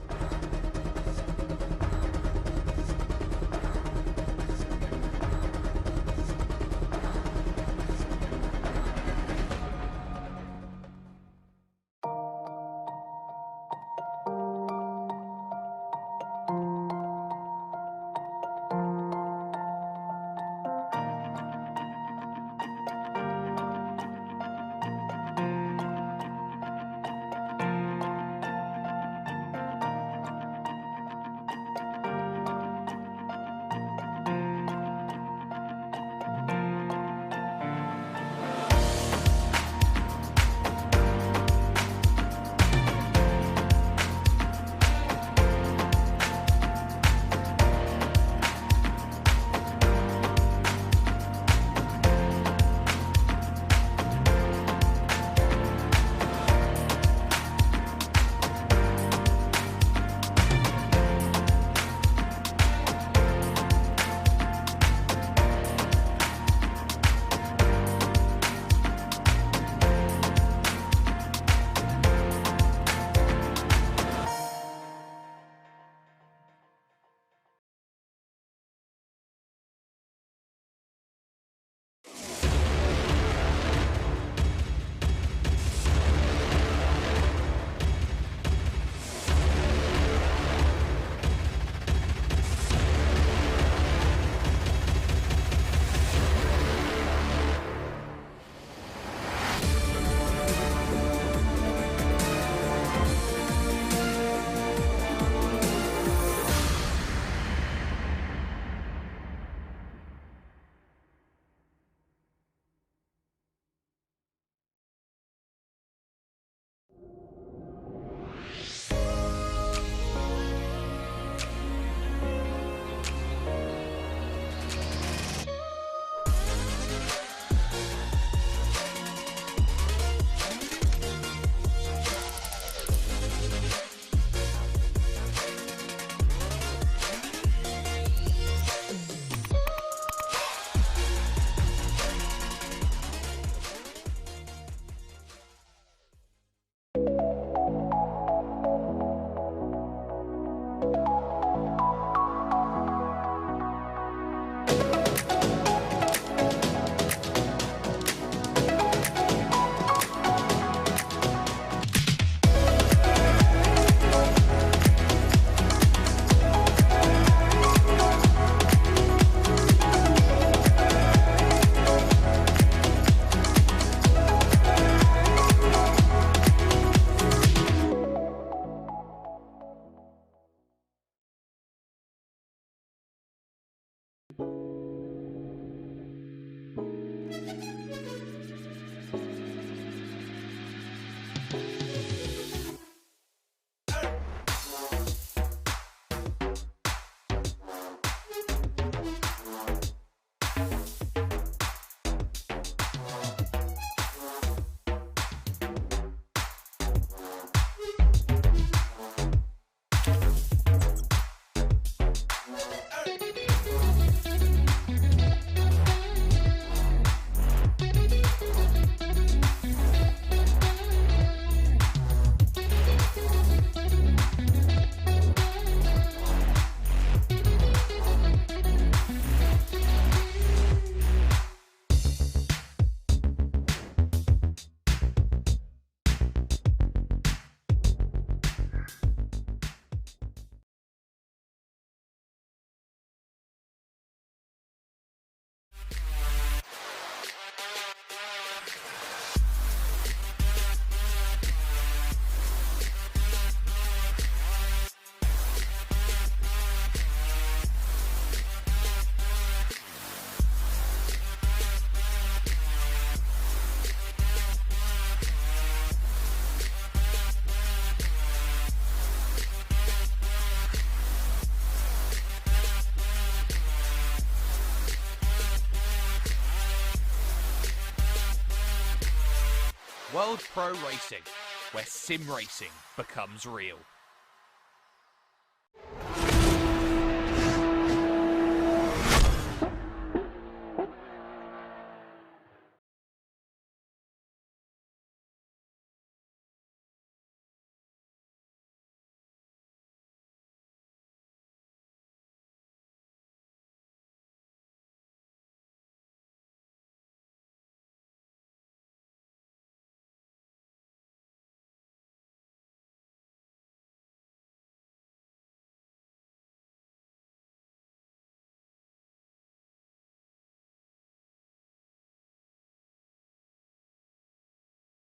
World Pro Racing, where sim racing becomes real.